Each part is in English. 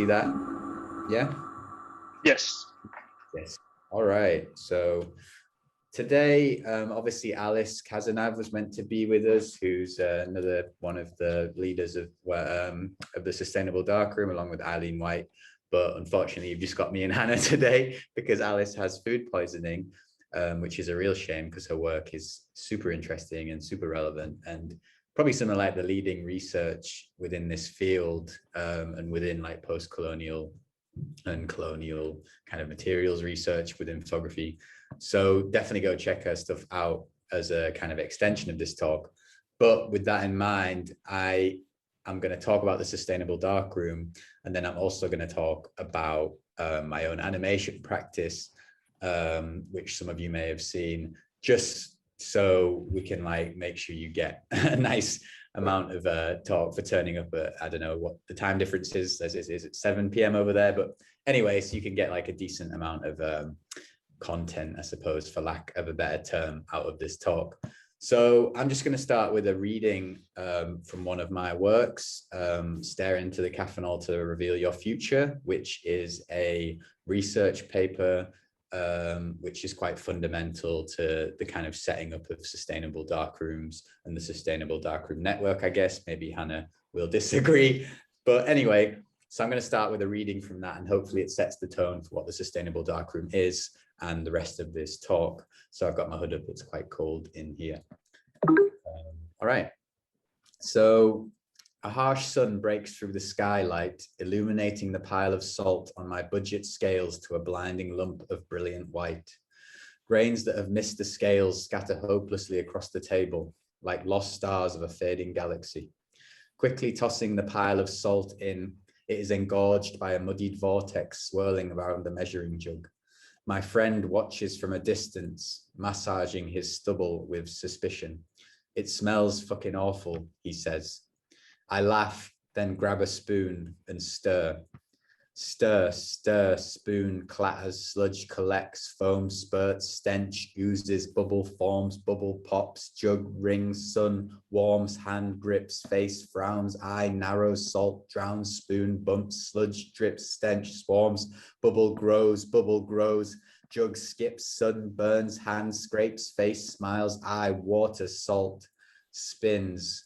see that? Yeah? Yes. Yes. All right. So today, obviously, Alice Cazenave was meant to be with us, who's another one of the leaders of the Sustainable Darkroom, along with Eileen White. But unfortunately, you've just got me and Hannah today because Alice has food poisoning, which is a real shame because her work is super interesting and super relevant, and probably some of like the leading research within this field, and within like post-colonial and colonial kind of materials research within photography. So definitely go check her stuff out as a kind of extension of this talk. But with that in mind, I'm going to talk about the Sustainable Darkroom, and then I'm also going to talk about my own animation practice, which some of you may have seen, just so we can like make sure you get a nice amount of talk for turning up at, I don't know what the time difference is it 7 p.m. over there, but anyway, so you can get like a decent amount of content, I suppose, for lack of a better term, out of this talk. So I'm just going to start with a reading from one of my works, Stare into the Cathanol to Reveal Your Future, which is a research paper which is quite fundamental to the kind of setting up of sustainable darkrooms and the Sustainable Darkroom Network, I guess. Maybe Hannah will disagree. But anyway, so I'm going to start with a reading from that, and hopefully it sets the tone for what the Sustainable Darkroom is and the rest of this talk. So I've got my hood up, it's quite cold in here. All right. So a harsh sun breaks through the skylight, illuminating the pile of salt on my budget scales to a blinding lump of brilliant white. Grains that have missed the scales scatter hopelessly across the table, like lost stars of a fading galaxy. Quickly tossing the pile of salt in, it is engorged by a muddied vortex swirling around the measuring jug. My friend watches from a distance, massaging his stubble with suspicion. It smells fucking awful, he says. I laugh, then grab a spoon and stir. Stir, stir, spoon clatters, sludge collects, foam spurts, stench oozes, bubble forms, bubble pops, jug rings, sun warms, hand grips, face frowns, eye narrows, salt drowns, spoon bumps, sludge drips, stench swarms, bubble grows, jug skips, sun burns, hand scrapes, face smiles, eye water, salt, spins,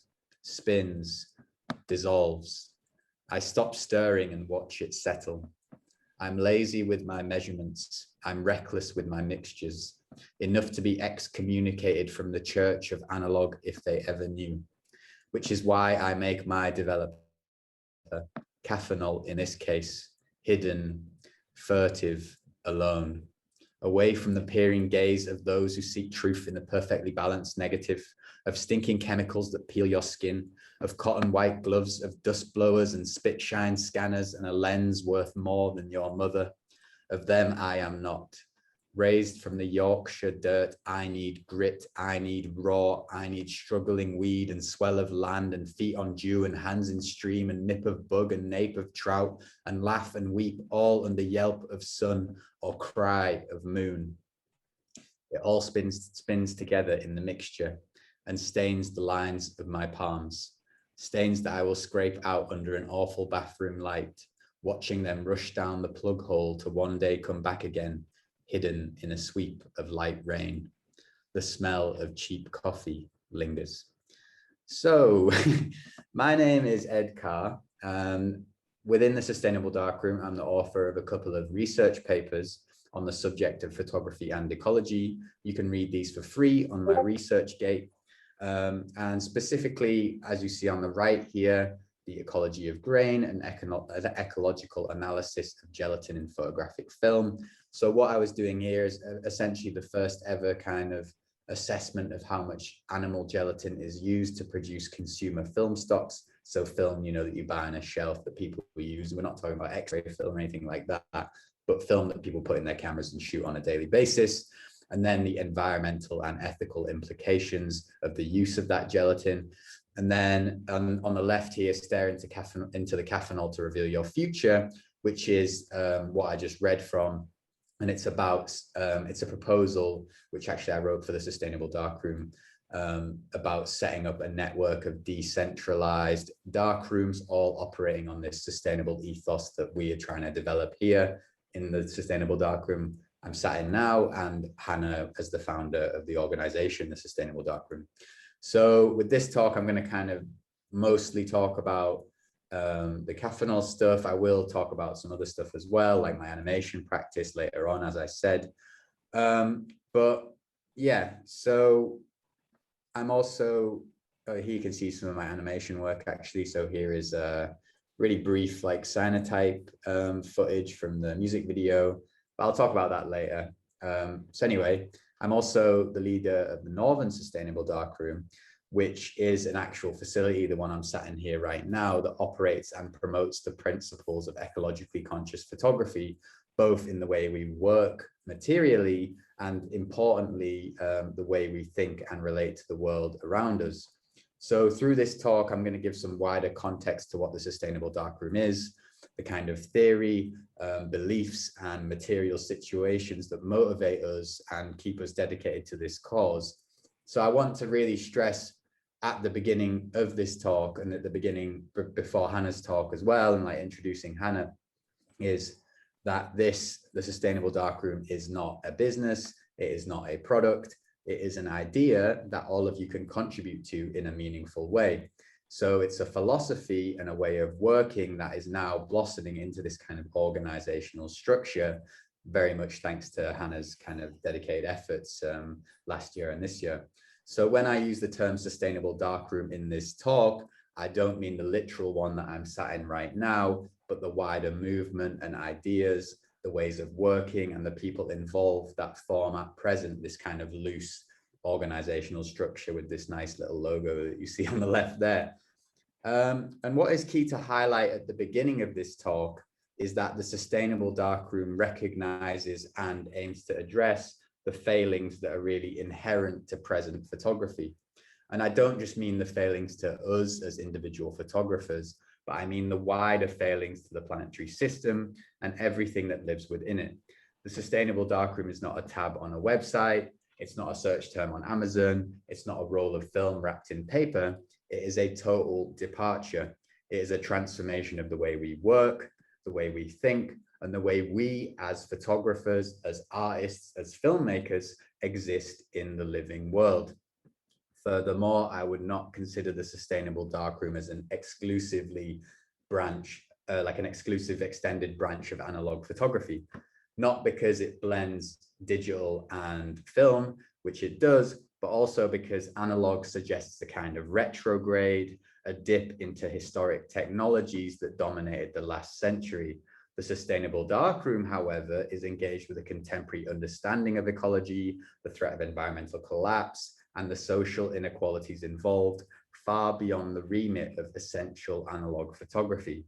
dissolves. I stop stirring and watch it settle. I'm lazy with my measurements. I'm reckless with my mixtures, enough to be excommunicated from the church of analogue if they ever knew, which is why I make my developer, cathanol in this case, hidden, furtive, alone, away from the peering gaze of those who seek truth in the perfectly balanced negative, of stinking chemicals that peel your skin, of cotton white gloves, of dust blowers and spit shine scanners and a lens worth more than your mother. Of them I am not. Raised from the Yorkshire dirt, I need grit, I need raw, I need struggling weed and swell of land and feet on dew and hands in stream and nip of bug and nape of trout and laugh and weep all under yelp of sun or cry of moon. It all spins together in the mixture and stains the lines of my palms. Stains that I will scrape out under an awful bathroom light, watching them rush down the plug hole to one day come back again, hidden in a sweep of light rain. The smell of cheap coffee lingers. So, my name is Edd Carr. Within the Sustainable Darkroom, I'm the author of a couple of research papers on the subject of photography and ecology. You can read these for free on my ResearchGate. And specifically, as you see on the right here, the ecology of grain and the ecological analysis of gelatin in photographic film. So what I was doing here is essentially the first ever kind of assessment of how much animal gelatin is used to produce consumer film stocks. So film, you know, that you buy on a shelf that people use. We're not talking about X-ray film or anything like that, but film that people put in their cameras and shoot on a daily basis. And then the environmental and ethical implications of the use of that gelatin. And then on the left here, stare into the cathanol to reveal your future, which is what I just read from. And it's about, it's a proposal, which actually I wrote for the Sustainable Darkroom, about setting up a network of decentralized dark rooms, all operating on this sustainable ethos that we are trying to develop here in the Sustainable Darkroom I'm sat in now, and Hannah as the founder of the organization, the Sustainable Darkroom. So with this talk, I'm going to kind of mostly talk about the Cathanol stuff. I will talk about some other stuff as well, like my animation practice later on, as I said. But yeah, so I'm also, here you can see some of my animation work actually. So here is a really brief like Cyanotype footage from the music video, but I'll talk about that later. So anyway, I'm also the leader of the Northern Sustainable Darkroom, which is an actual facility, the one I'm sat in here right now, that operates and promotes the principles of ecologically conscious photography, both in the way we work materially and importantly, the way we think and relate to the world around us. So through this talk, I'm going to give some wider context to what the Sustainable Darkroom is, the kind of theory, beliefs and material situations that motivate us and keep us dedicated to this cause. So I want to really stress at the beginning of this talk and at the beginning before Hannah's talk as well, and like introducing Hannah, is that the Sustainable Darkroom is not a business, it is not a product, it is an idea that all of you can contribute to in a meaningful way. So it's a philosophy and a way of working that is now blossoming into this kind of organizational structure, very much thanks to Hannah's kind of dedicated efforts last year and this year. So when I use the term Sustainable Darkroom in this talk, I don't mean the literal one that I'm sat in right now, but the wider movement and ideas, the ways of working and the people involved that form at present this kind of loose organizational structure with this nice little logo that you see on the left there. And what is key to highlight at the beginning of this talk is that the Sustainable Darkroom recognizes and aims to address the failings that are really inherent to present photography. And I don't just mean the failings to us as individual photographers, but I mean the wider failings to the planetary system and everything that lives within it. The Sustainable Darkroom is not a tab on a website. It's not a search term on Amazon. It's not a roll of film wrapped in paper. It is a total departure. It is a transformation of the way we work, the way we think, and the way we as photographers, as artists, as filmmakers exist in the living world. Furthermore, I would not consider the Sustainable Darkroom as an exclusively branch, like an exclusive extended branch of analog photography, not because it blends digital and film, which it does, but also because analog suggests a kind of retrograde, a dip into historic technologies that dominated the last century. The Sustainable Darkroom, however, is engaged with a contemporary understanding of ecology, the threat of environmental collapse, and the social inequalities involved, far beyond the remit of essential analog photography.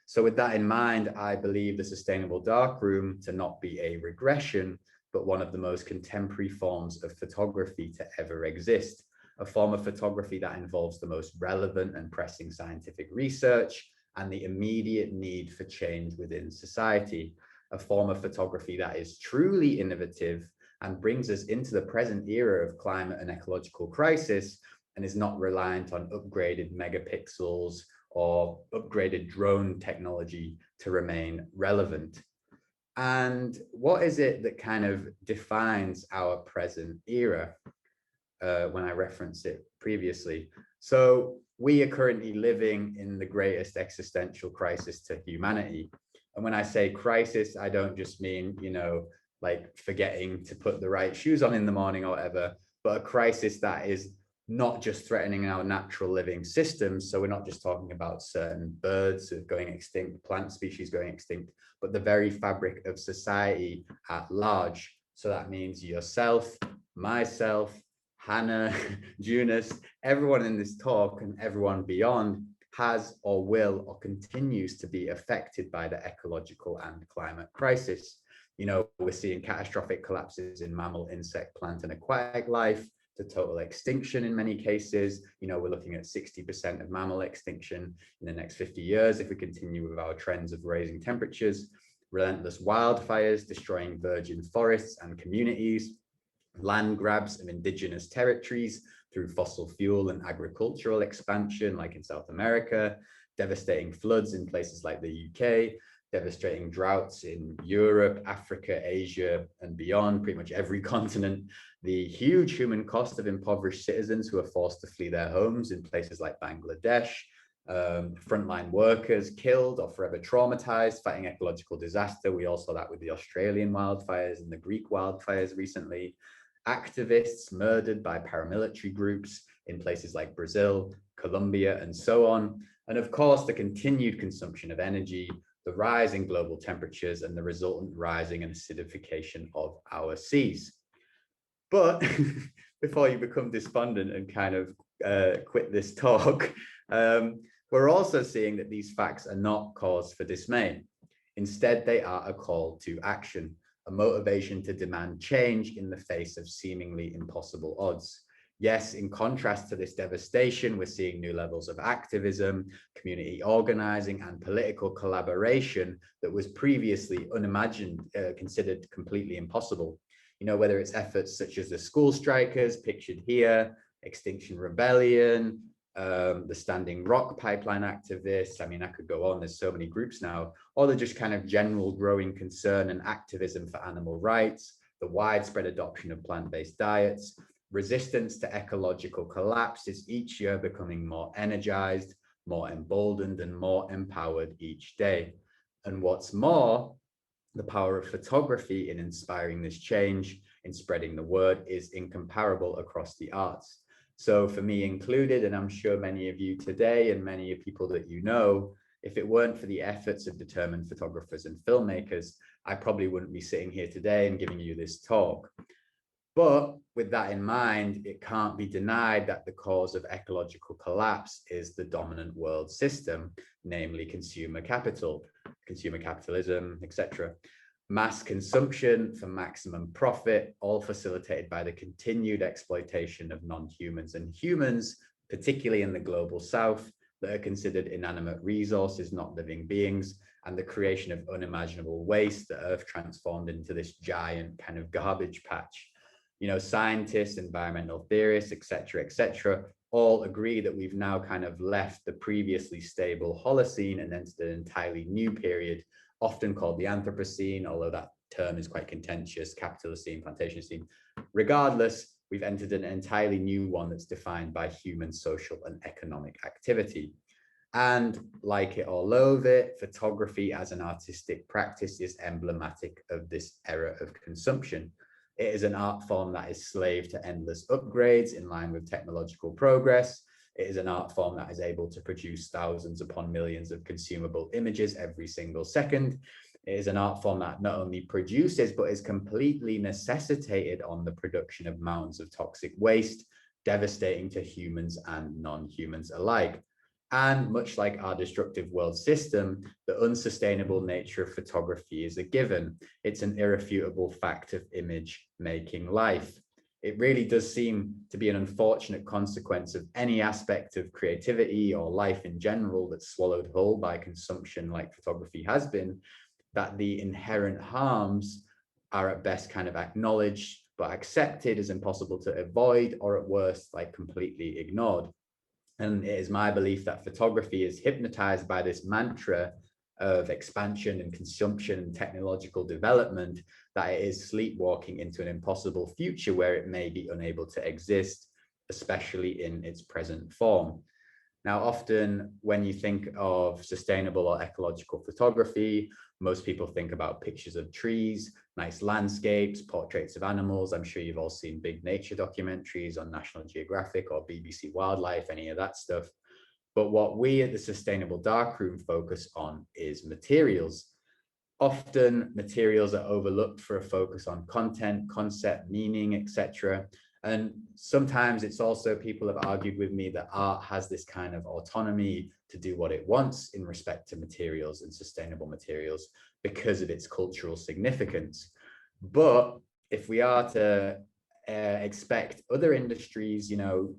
So with that in mind, I believe the Sustainable Darkroom to not be a regression, but one of the most contemporary forms of photography to ever exist, a form of photography that involves the most relevant and pressing scientific research and the immediate need for change within society, a form of photography that is truly innovative and brings us into the present era of climate and ecological crisis and is not reliant on upgraded megapixels or upgraded drone technology to remain relevant. And what is it that kind of defines our present era when I referenced it previously? So we are currently living in the greatest existential crisis to humanity. And when I say crisis, I don't just mean, you know, like forgetting to put the right shoes on in the morning or whatever, but a crisis that is not just threatening our natural living systems. So we're not just talking about certain birds going extinct, plant species going extinct, but the very fabric of society at large. So that means yourself, myself, Hannah, Junus, everyone in this talk and everyone beyond has or will or continues to be affected by the ecological and climate crisis. You know, we're seeing catastrophic collapses in mammal, insect, plant, and aquatic life, to total extinction in many cases. You know, we're looking at 60% of mammal extinction in the next 50 years if we continue with our trends of raising temperatures, relentless wildfires destroying virgin forests and communities, land grabs of indigenous territories through fossil fuel and agricultural expansion, like in South America, devastating floods in places like the UK, devastating droughts in Europe, Africa, Asia, and beyond, pretty much every continent, the huge human cost of impoverished citizens who are forced to flee their homes in places like Bangladesh, frontline workers killed or forever traumatized fighting ecological disaster. We all saw that with the Australian wildfires and the Greek wildfires recently. Activists murdered by paramilitary groups in places like Brazil, Colombia, and so on. And of course, the continued consumption of energy, the rise in global temperatures, and the resultant rising and acidification of our seas. But before you become despondent and kind of quit this talk, we're also seeing that these facts are not cause for dismay. Instead, they are a call to action, a motivation to demand change in the face of seemingly impossible odds. Yes, in contrast to this devastation, we're seeing new levels of activism, community organizing, and political collaboration that was previously unimagined, considered completely impossible. You know, whether it's efforts such as the school strikers pictured here, Extinction Rebellion, the Standing Rock pipeline activists. I mean, I could go on, there's so many groups now, or the just kind of general growing concern and activism for animal rights, the widespread adoption of plant-based diets, resistance to ecological collapse is each year becoming more energized, more emboldened, and more empowered each day. And what's more, the power of photography in inspiring this change, in spreading the word, is incomparable across the arts. So for me included, and I'm sure many of you today and many of people that you know, if it weren't for the efforts of determined photographers and filmmakers, I probably wouldn't be sitting here today and giving you this talk. But with that in mind, it can't be denied that the cause of ecological collapse is the dominant world system, namely consumer capital, consumer capitalism, etc. Mass consumption for maximum profit, all facilitated by the continued exploitation of non-humans and humans, particularly in the global south, that are considered inanimate resources, not living beings, and the creation of unimaginable waste that Earth transformed into this giant kind of garbage patch. You know, scientists, environmental theorists, etc., all agree that we've now kind of left the previously stable Holocene and entered an entirely new period, often called the Anthropocene, although that term is quite contentious, Capitalocene, Plantationocene. Regardless, we've entered an entirely new one that's defined by human social and economic activity. And like it or loathe it, photography as an artistic practice is emblematic of this era of consumption. It is an art form that is slave to endless upgrades in line with technological progress. It is an art form that is able to produce thousands upon millions of consumable images every single second. It is an art form that not only produces, but is completely necessitated on the production of mounds of toxic waste, devastating to humans and non-humans alike. And much like our destructive world system, the unsustainable nature of photography is a given. It's an irrefutable fact of image making life. It really does seem to be an unfortunate consequence of any aspect of creativity or life in general that's swallowed whole by consumption like photography has been, that the inherent harms are at best kind of acknowledged, but accepted as impossible to avoid, or at worst, like completely ignored. And it is my belief that photography is hypnotized by this mantra of expansion and consumption and technological development, that it is sleepwalking into an impossible future where it may be unable to exist, especially in its present form. Now, often when you think of sustainable or ecological photography, most people think about pictures of trees, nice landscapes, portraits of animals. I'm sure you've all seen big nature documentaries on National Geographic or BBC Wildlife, any of that stuff. But what we at the Sustainable Darkroom focus on is materials. Often materials are overlooked for a focus on content, concept, meaning, etc. And sometimes it's also, people have argued with me that art has this kind of autonomy to do what it wants in respect to materials and sustainable materials because of its cultural significance. But if we are to expect other industries, you know,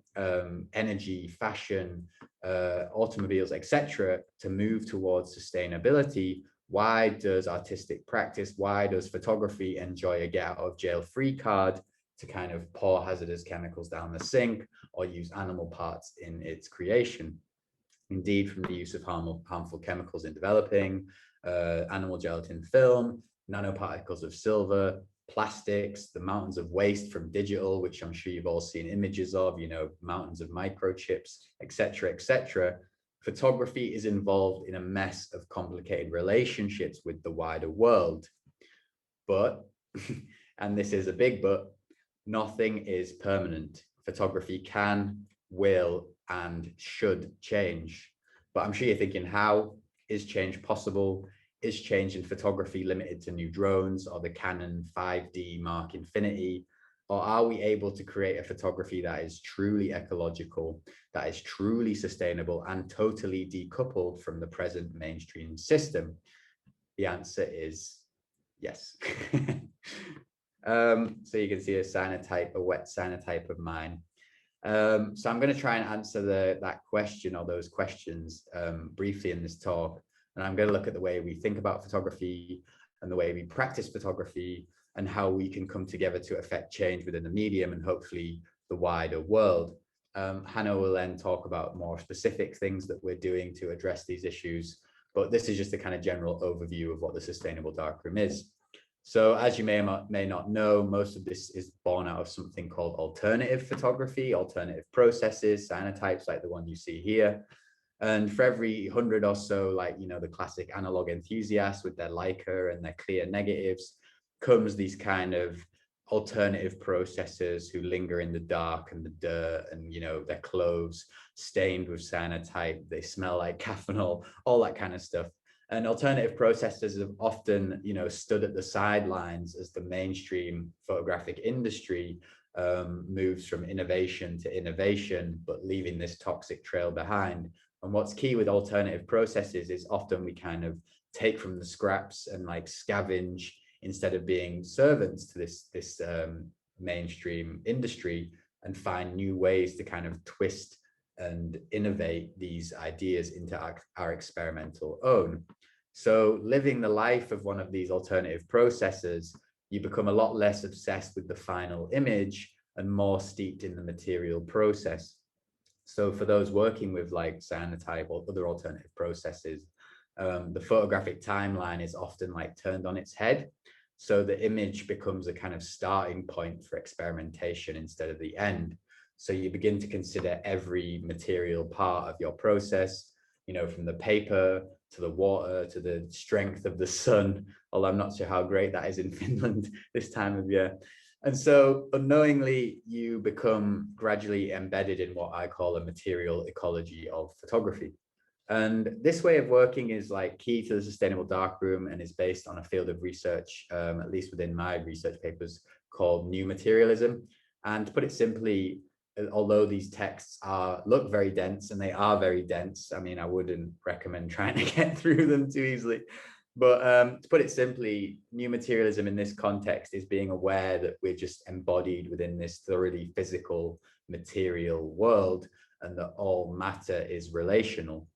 energy, fashion, automobiles, etc., to move towards sustainability, why does artistic practice, why does photography enjoy a get out of jail free card to kind of pour hazardous chemicals down the sink or use animal parts in its creation. Indeed, from the use of harmful chemicals in developing animal gelatin film, nanoparticles of silver, plastics, the mountains of waste from digital, which I'm sure you've all seen images of, you know, mountains of microchips, etc., etc. Photography is involved in a mess of complicated relationships with the wider world. But, and this is a big but, nothing is permanent. Photography can, will, and should change. But I'm sure you're thinking, how is change possible? Is change in photography limited to new drones or the Canon 5D Mark Infinity? Or are we able to create a photography that is truly ecological, that is truly sustainable and totally decoupled from the present mainstream system? The answer is yes. So you can see a cyanotype, a wet cyanotype of mine. So I'm going to try and answer that question or those questions briefly in this talk. And I'm going to look at the way we think about photography and the way we practice photography and how we can come together to affect change within the medium and hopefully the wider world. Hannah will then talk about more specific things that we're doing to address these issues. But this is just a kind of general overview of what the sustainable darkroom is. So as you may not know, most of this is born out of something called alternative photography, alternative processes, cyanotypes like the one you see here. And for every 100 or so, like, you know, the classic analog enthusiasts with their Leica and their clear negatives, comes these kind of alternative processors who linger in the dark and the dirt, and, you know, their clothes stained with cyanotype, they smell like caffeinol, all that kind of stuff. And alternative processors have often, you know, stood at the sidelines as the mainstream photographic industry moves from innovation to innovation, but leaving this toxic trail behind. And what's key with alternative processes is often we kind of take from the scraps and like scavenge instead of being servants to this mainstream industry, and find new ways to kind of twist and innovate these ideas into our experimental own. So living the life of one of these alternative processes, you become a lot less obsessed with the final image and more steeped in the material process. So for those working with like cyanotype or other alternative processes, the photographic timeline is often like turned on its head. So the image becomes a kind of starting point for experimentation instead of the end. So you begin to consider every material part of your process, you know, from the paper to the water to the strength of the sun, although I'm not sure how great that is in Finland this time of year. And so unknowingly, you become gradually embedded in what I call a material ecology of photography. And this way of working is like key to the sustainable darkroom and is based on a field of research, at least within my research papers, called new materialism. And to put it simply, although these texts look very dense, and they are very dense, I mean, I wouldn't recommend trying to get through them too easily. But to put it simply, new materialism in this context is being aware that we're just embodied within this thoroughly physical material world, and that all matter is relational.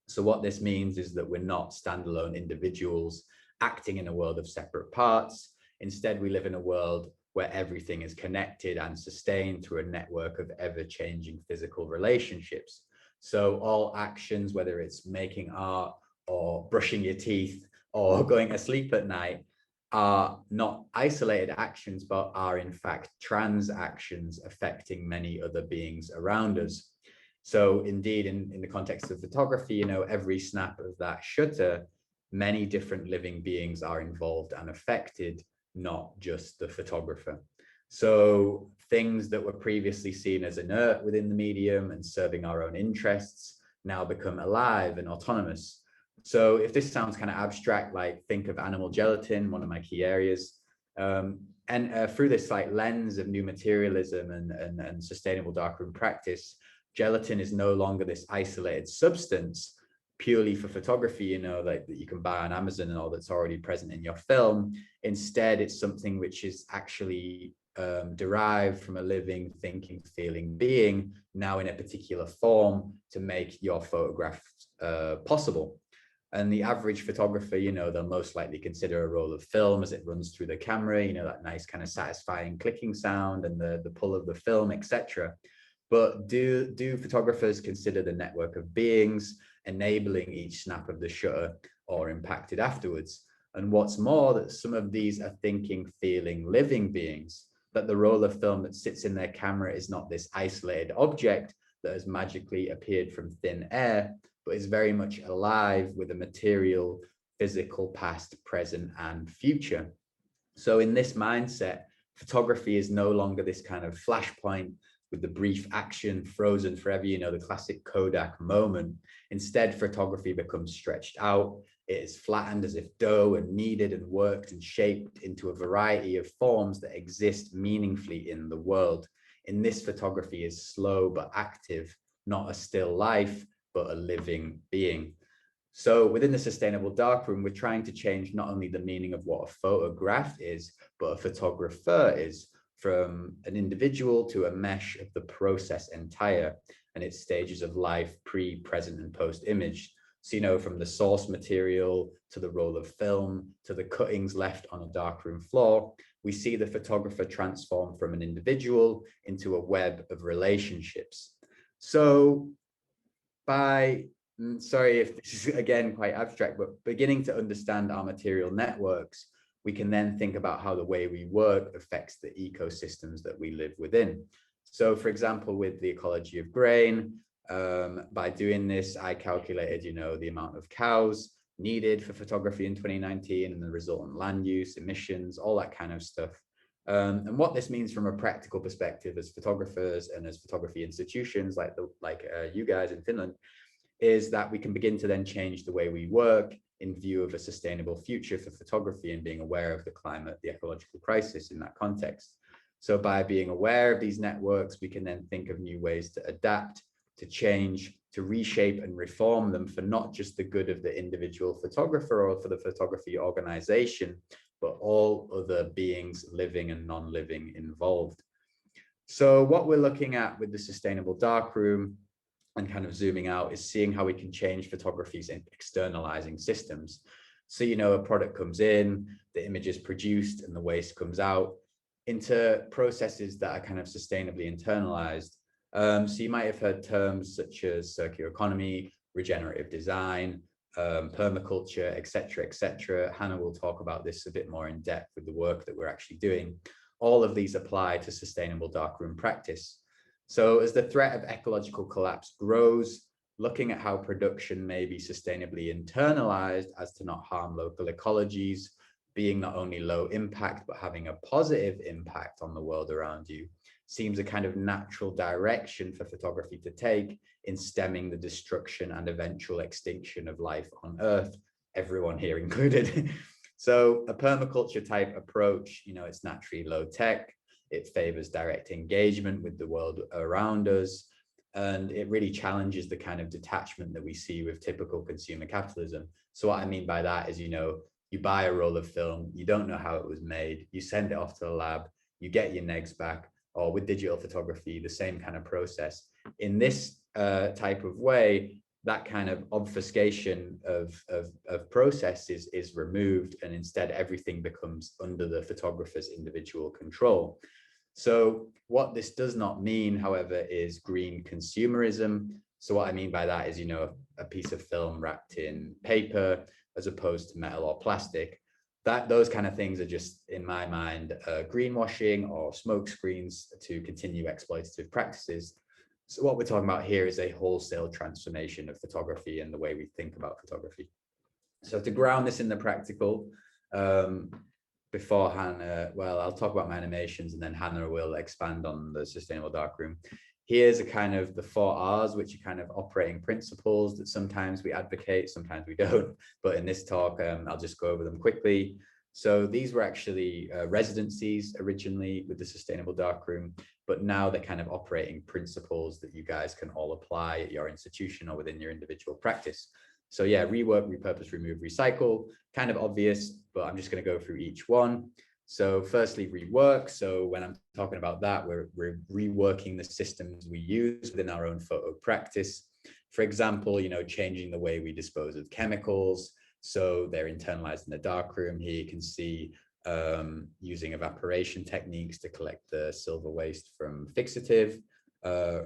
So what this means is that we're not standalone individuals acting in a world of separate parts. Instead, we live in a world where everything is connected and sustained through a network of ever-changing physical relationships. So all actions, whether it's making art or brushing your teeth or going to sleep at night, are not isolated actions, but are in fact transactions affecting many other beings around us. So indeed, in the context of photography, you know, every snap of that shutter, many different living beings are involved and affected, not just the photographer. So things that were previously seen as inert within the medium and serving our own interests now become alive and autonomous. So if this sounds kind of abstract, like think of animal gelatin, one of my key areas, and through this like lens of new materialism and sustainable darkroom practice, gelatin is no longer this isolated substance purely for photography, you know, like that you can buy on Amazon and all that's already present in your film. Instead, it's something which is actually derived from a living, thinking, feeling being, now in a particular form to make your photographs possible. And the average photographer, they'll most likely consider a roll of film as it runs through the camera, that nice kind of satisfying clicking sound and the pull of the film, etc. But do photographers consider the network of beings enabling each snap of the shutter or impacted afterwards? And what's more, that some of these are thinking, feeling, living beings, that the roll of film that sits in their camera is not this isolated object that has magically appeared from thin air, but is very much alive with a material, physical past, present, and future. So in this mindset, photography is no longer this kind of flashpoint with the brief action frozen forever, the classic Kodak moment. Instead, photography becomes stretched out. It is flattened as if dough and kneaded and worked and shaped into a variety of forms that exist meaningfully in the world. In this, photography is slow but active, not a still life, but a living being. So within the sustainable darkroom, we're trying to change not only the meaning of what a photograph is, but a photographer is, from an individual to a mesh of the process entire and its stages of life, pre, present, and post-image. So, from the source material to the roll of film to the cuttings left on a darkroom floor, we see the photographer transform from an individual into a web of relationships. So sorry if this is again quite abstract, but beginning to understand our material networks, we can then think about how the way we work affects the ecosystems that we live within. So for example, with the ecology of grain, by doing this, I calculated, the amount of cows needed for photography in 2019 and the resultant land use, emissions, all that kind of stuff. And what this means from a practical perspective as photographers and as photography institutions like you guys in Finland, is that we can begin to then change the way we work in view of a sustainable future for photography and being aware of the climate, the ecological crisis in that context. So by being aware of these networks, we can then think of new ways to adapt, to change, to reshape and reform them for not just the good of the individual photographer or for the photography organization, but all other beings, living and non-living, involved. So what we're looking at with the sustainable darkroom and kind of zooming out is seeing how we can change photography's externalizing systems. So, a product comes in, the image is produced and the waste comes out into processes that are kind of sustainably internalized. So you might have heard terms such as circular economy, regenerative design, permaculture, et cetera. Hannah will talk about this a bit more in depth with the work that we're actually doing. All of these apply to sustainable darkroom practice. So as the threat of ecological collapse grows, looking at how production may be sustainably internalized as to not harm local ecologies, being not only low impact, but having a positive impact on the world around you, seems a kind of natural direction for photography to take in stemming the destruction and eventual extinction of life on Earth, everyone here included. So a permaculture type approach, it's naturally low tech, it favors direct engagement with the world around us, and it really challenges the kind of detachment that we see with typical consumer capitalism. So what I mean by that is, you buy a roll of film, you don't know how it was made, you send it off to the lab, you get your negs back, or with digital photography, the same kind of process. In this type of way, that kind of obfuscation of process is removed, and instead everything becomes under the photographer's individual control. So what this does not mean, however, is green consumerism. So what I mean by that is, a piece of film wrapped in paper as opposed to metal or plastic. Those kind of things are just, in my mind, greenwashing or smoke screens to continue exploitative practices. So what we're talking about here is a wholesale transformation of photography and the way we think about photography. So to ground this in the practical, before Hannah, I'll talk about my animations and then Hannah will expand on the sustainable darkroom. Here's a kind of the 4 R's, which are kind of operating principles that sometimes we advocate, sometimes we don't. But in this talk, I'll just go over them quickly. So these were actually residencies originally with the sustainable darkroom, but now they're kind of operating principles that you guys can all apply at your institution or within your individual practice. So yeah, rework, repurpose, remove, recycle, kind of obvious, but I'm just going to go through each one. So firstly, rework. So when I'm talking about that, we're reworking the systems we use within our own photo practice. For example, you know, changing the way we dispose of chemicals. So they're internalized in the darkroom. Here you can see using evaporation techniques to collect the silver waste from fixative.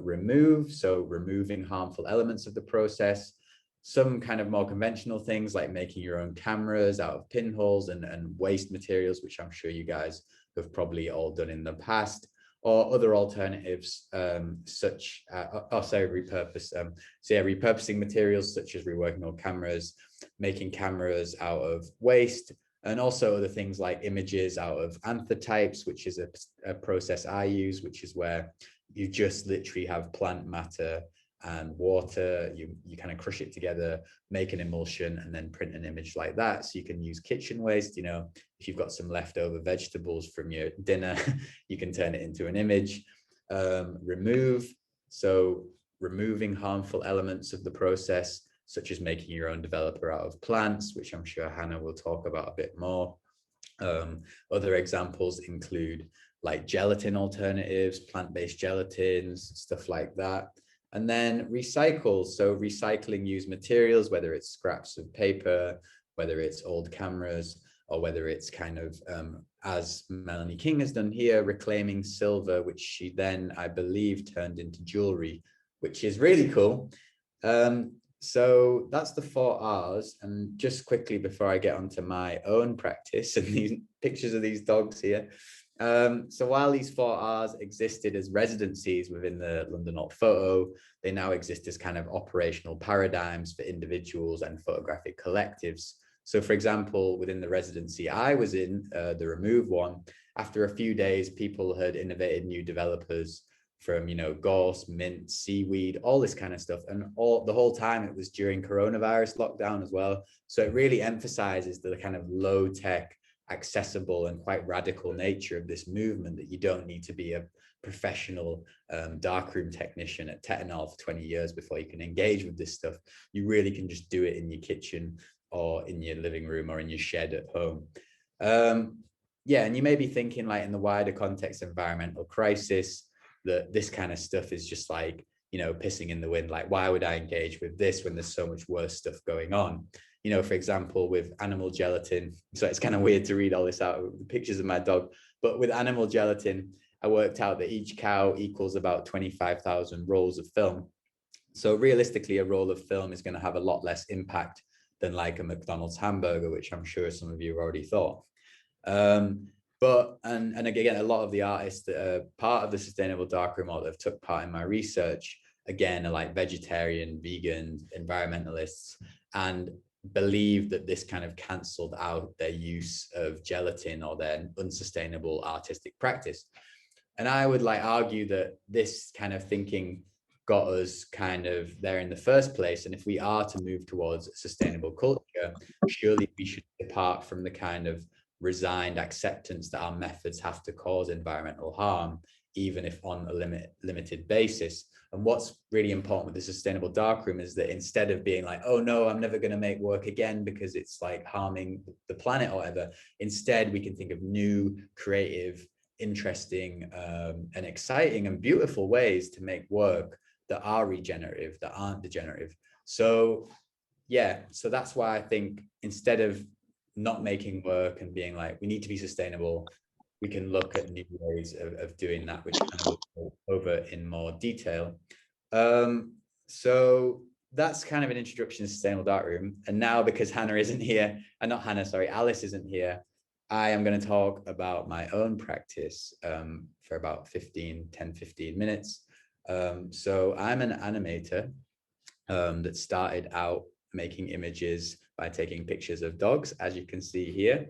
Remove, so removing harmful elements of the process. Some kind of more conventional things like making your own cameras out of pinholes and waste materials, which I'm sure you guys have probably all done in the past, or other alternatives repurposing materials such as reworking old cameras, making cameras out of waste, and also other things like images out of anthrotypes, which is a process I use, which is where you just literally have plant matter and water, you kind of crush it together, make an emulsion, and then print an image like that. So you can use kitchen waste. You know, if you've got some leftover vegetables from your dinner, you can turn it into an image. Remove, so removing harmful elements of the process, such as making your own developer out of plants, which I'm sure Hannah will talk about a bit more. Other examples include like gelatin alternatives, plant-based gelatins, stuff like that. And then recycle, so recycling used materials, whether it's scraps of paper, whether it's old cameras, or whether it's kind of, as Melanie King has done here, reclaiming silver, which she then, I believe, turned into jewelry, which is really cool. So that's the 4 R's. And just quickly before I get onto my own practice and these pictures of these dogs here. So while these 4 R's existed as residencies within the London Alt Photo, they now exist as kind of operational paradigms for individuals and photographic collectives. So for example, within the residency I was in, the Remove one, after a few days, people had innovated new developers from, you know, gorse, mint, seaweed, all this kind of stuff. And the whole time it was during coronavirus lockdown as well. So it really emphasizes the kind of low tech, accessible and quite radical nature of this movement, that you don't need to be a professional darkroom technician at Tetanol for 20 years before you can engage with this stuff. You really can just do it in your kitchen or in your living room or in your shed at home. Yeah, and you may be thinking, like, in the wider context of environmental crisis, that this kind of stuff is just like, you know, pissing in the wind. Like, why would I engage with this when there's so much worse stuff going on? You know, for example, with animal gelatin, so it's kind of weird to read all this out with the pictures of my dog, but with animal gelatin, I worked out that each cow equals about 25,000 rolls of film. So realistically, a roll of film is going to have a lot less impact than like a McDonald's hamburger, which I'm sure some of you have already thought. But again, a lot of the artists that are part of the Sustainable Darkroom or that have took part in my research, again, are like vegetarian, vegan, environmentalists, and believe that this kind of cancelled out their use of gelatin or their unsustainable artistic practice. And I would like argue that this kind of thinking got us kind of there in the first place. And if we are to move towards a sustainable culture, surely we should depart from the kind of resigned acceptance that our methods have to cause environmental harm, even if on a limited basis. And what's really important with the Sustainable Darkroom is that instead of being like, oh no, I'm never going to make work again because it's like harming the planet or whatever, instead we can think of new, creative, interesting, and exciting and beautiful ways to make work that are regenerative, that aren't degenerative. So yeah, so that's why I think instead of not making work and being like, we need to be sustainable, we can look at new ways of doing that, which we'll go over in more detail. So that's kind of an introduction to Sustainable Darkroom. And now, because Hannah isn't here, not Hannah, sorry, Alice isn't here, I am going to talk about my own practice for about 10, 15 minutes. So I'm an animator that started out making images by taking pictures of dogs, as you can see here,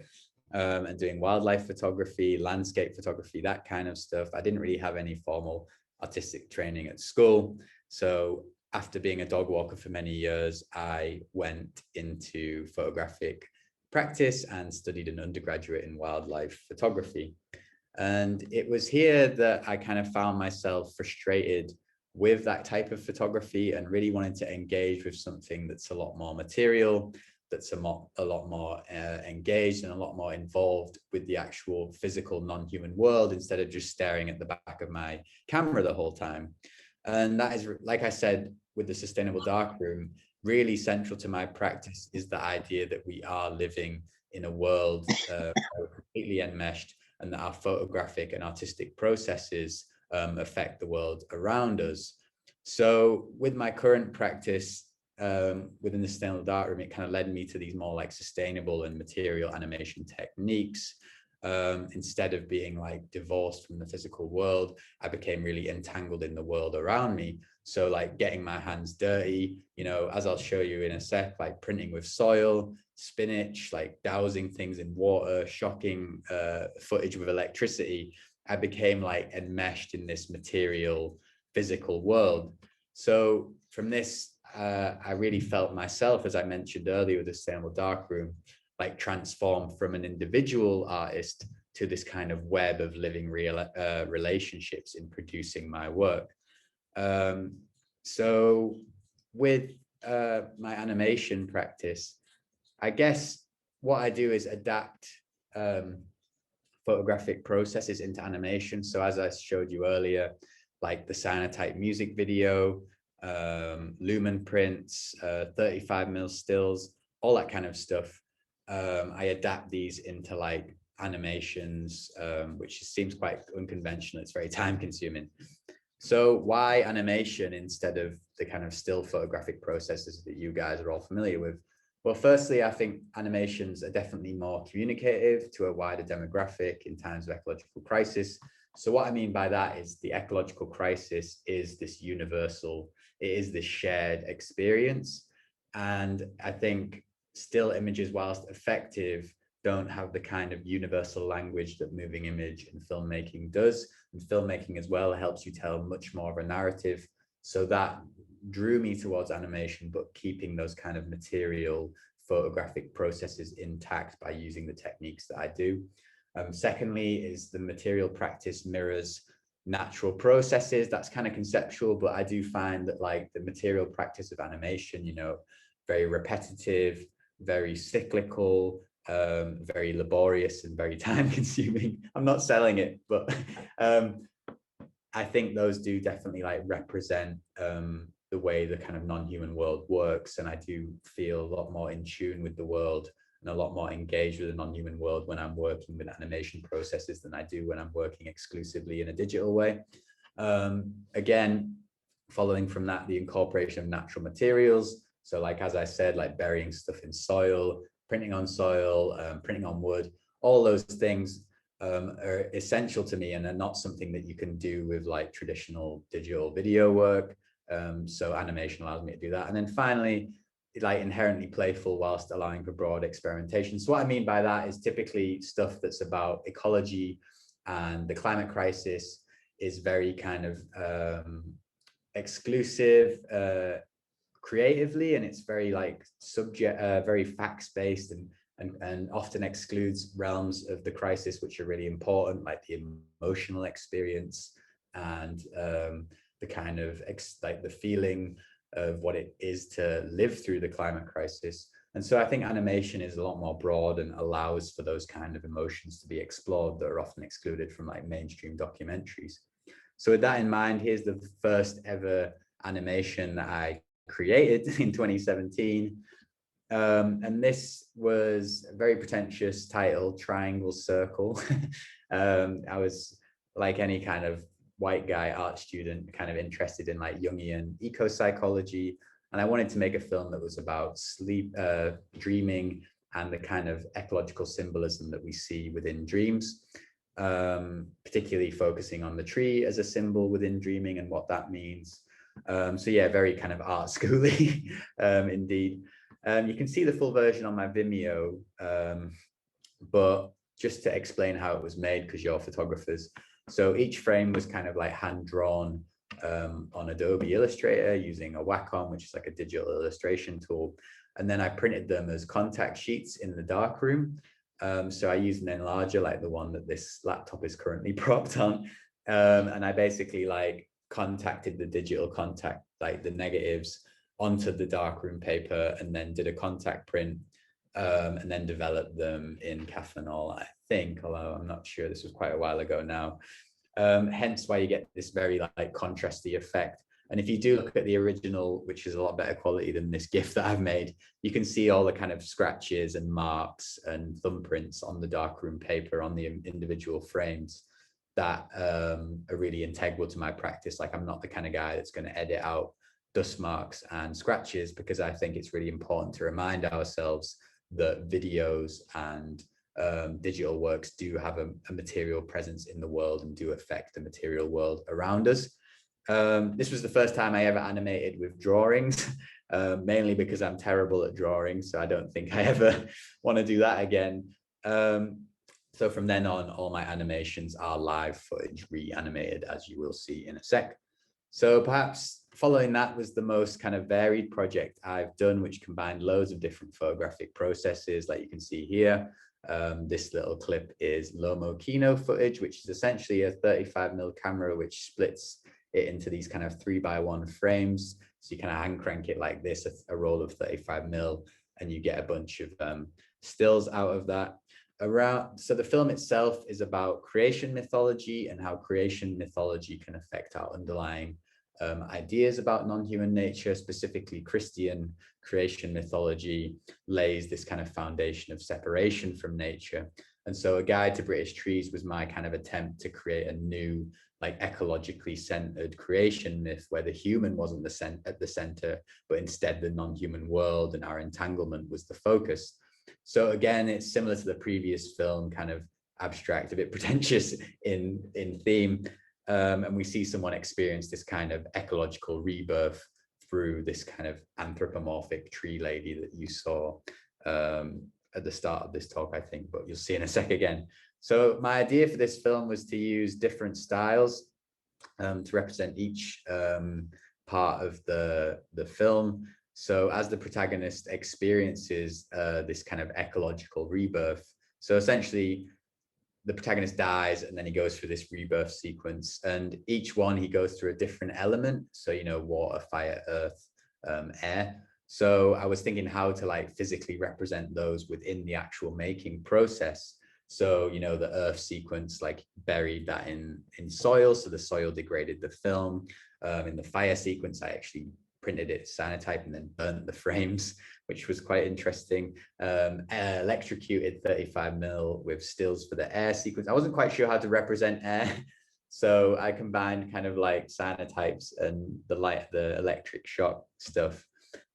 and doing wildlife photography, landscape photography, that kind of stuff. I didn't really have any formal artistic training at school. So after being a dog walker for many years, I went into photographic practice and studied an undergraduate in wildlife photography. And it was here that I kind of found myself frustrated with that type of photography and really wanted to engage with something that's a lot more material, that's a lot more engaged and a lot more involved with the actual physical non-human world, instead of just staring at the back of my camera the whole time. And that is, like I said, with the sustainable darkroom, really central to my practice is the idea that we are living in a world completely enmeshed, and that our photographic and artistic processes affect the world around us. So with my current practice within the sustainable darkroom, it kind of led me to these more like sustainable and material animation techniques. Instead of being like divorced from the physical world, I became really entangled in the world around me. So like getting my hands dirty, you know, as I'll show you in a sec, like printing with soil, spinach, like dousing things in water, shocking footage with electricity. I became like enmeshed in this material, physical world. So from this, I really felt myself, as I mentioned earlier with the sustainable darkroom, like transform from an individual artist to this kind of web of living real relationships in producing my work. So with my animation practice, I guess what I do is adapt photographic processes into animation. So as I showed you earlier, like the Cyanotype music video, Lumen prints, 35mm stills, all that kind of stuff. I adapt these into like animations, which seems quite unconventional. It's very time consuming. So why animation instead of the kind of still photographic processes that you guys are all familiar with? Well, firstly, I think animations are definitely more communicative to a wider demographic in times of ecological crisis. So what I mean by that is the ecological crisis is this universal, it is this shared experience. And I think still images, whilst effective, don't have the kind of universal language that moving image and filmmaking does. And filmmaking as well helps you tell much more of a narrative. So that drew me towards animation, but keeping those kind of material photographic processes intact by using the techniques that I do. Secondly is the material practice mirrors natural processes. That's kind of conceptual, but I do find that like the material practice of animation, you know, very repetitive, very cyclical, very laborious and very time consuming. I'm not selling it, but I think those do definitely like represent the way the kind of non-human world works. And I do feel a lot more in tune with the world and a lot more engaged with the non-human world when I'm working with animation processes than I do when I'm working exclusively in a digital way. Again, following from that, the incorporation of natural materials. So like, as I said, like burying stuff in soil, printing on soil, printing on wood, all those things are essential to me and are not something that you can do with like traditional digital video work. So animation allows me to do that. And then finally, like inherently playful whilst allowing for broad experimentation. So what I mean by that is typically stuff that's about ecology and the climate crisis is very kind of exclusive creatively, and it's very like subject, very facts-based and often excludes realms of the crisis which are really important, like the emotional experience and the kind of like the feeling of what it is to live through the climate crisis. And so I think animation is a lot more broad and allows for those kind of emotions to be explored that are often excluded from like mainstream documentaries. So with that in mind, here's the first ever animation that I created in 2017. And this was a very pretentious title, Triangle Circle. I was like any kind of white guy art student, kind of interested in like Jungian eco-psychology. And I wanted to make a film that was about sleep, dreaming, and the kind of ecological symbolism that we see within dreams, particularly focusing on the tree as a symbol within dreaming and what that means. So yeah, very kind of art schooly, indeed. You can see the full version on my Vimeo, but just to explain how it was made, because you're photographers. So each frame was kind of like hand drawn on Adobe Illustrator using a Wacom, which is like a digital illustration tool. And then I printed them as contact sheets in the darkroom. So I used an enlarger like the one that this laptop is currently propped on. And I basically like contacted the digital contact, like the negatives, onto the darkroom paper, and then did a contact print, and then developed them in Cathanol, I think, although I'm not sure, this was quite a while ago now. Hence why you get this very like contrasty effect. And if you do look at the original, which is a lot better quality than this GIF that I've made, you can see all the kind of scratches and marks and thumbprints on the darkroom paper on the individual frames that are really integral to my practice. Like, I'm not the kind of guy that's going to edit out dust marks and scratches, because I think it's really important to remind ourselves that videos and digital works do have a material presence in the world and do affect the material world around us. This was the first time I ever animated with drawings, mainly because I'm terrible at drawing, so I don't think I ever want to do that again. So from then on, all my animations are live footage reanimated, as you will see in a sec. So perhaps following that was the most kind of varied project I've done, which combined loads of different photographic processes, like you can see here. This little clip is Lomo Kino footage, which is essentially a 35mm camera, which splits it into these kind of 3x1 frames. So you kind of hand crank it like this, a roll of 35mm, and you get a bunch of stills out of that. So the film itself is about creation mythology and how creation mythology can affect our underlying ideas about non-human nature. Specifically, Christian creation mythology lays this kind of foundation of separation from nature. And so A Guide to British Trees was my kind of attempt to create a new, like, ecologically centered creation myth where the human wasn't at the center, but instead the non-human world and our entanglement was the focus. So again, it's similar to the previous film, kind of abstract, a bit pretentious in theme. And we see someone experience this kind of ecological rebirth through this kind of anthropomorphic tree lady that you saw at the start of this talk, I think, but you'll see in a sec again. So my idea for this film was to use different styles to represent each part of the film. So as the protagonist experiences this kind of ecological rebirth, so essentially the protagonist dies and then he goes through this rebirth sequence, and each one he goes through a different element. So, you know, water, fire, earth, air. So I was thinking how to like physically represent those within the actual making process. So, you know, the earth sequence, like buried that in soil, so the soil degraded the film. In the fire sequence, I actually printed it cyanotype and then burnt the frames, which was quite interesting. Electrocuted 35mm with stills for the air sequence. I wasn't quite sure how to represent air, so I combined kind of like cyanotypes and the electric shock stuff.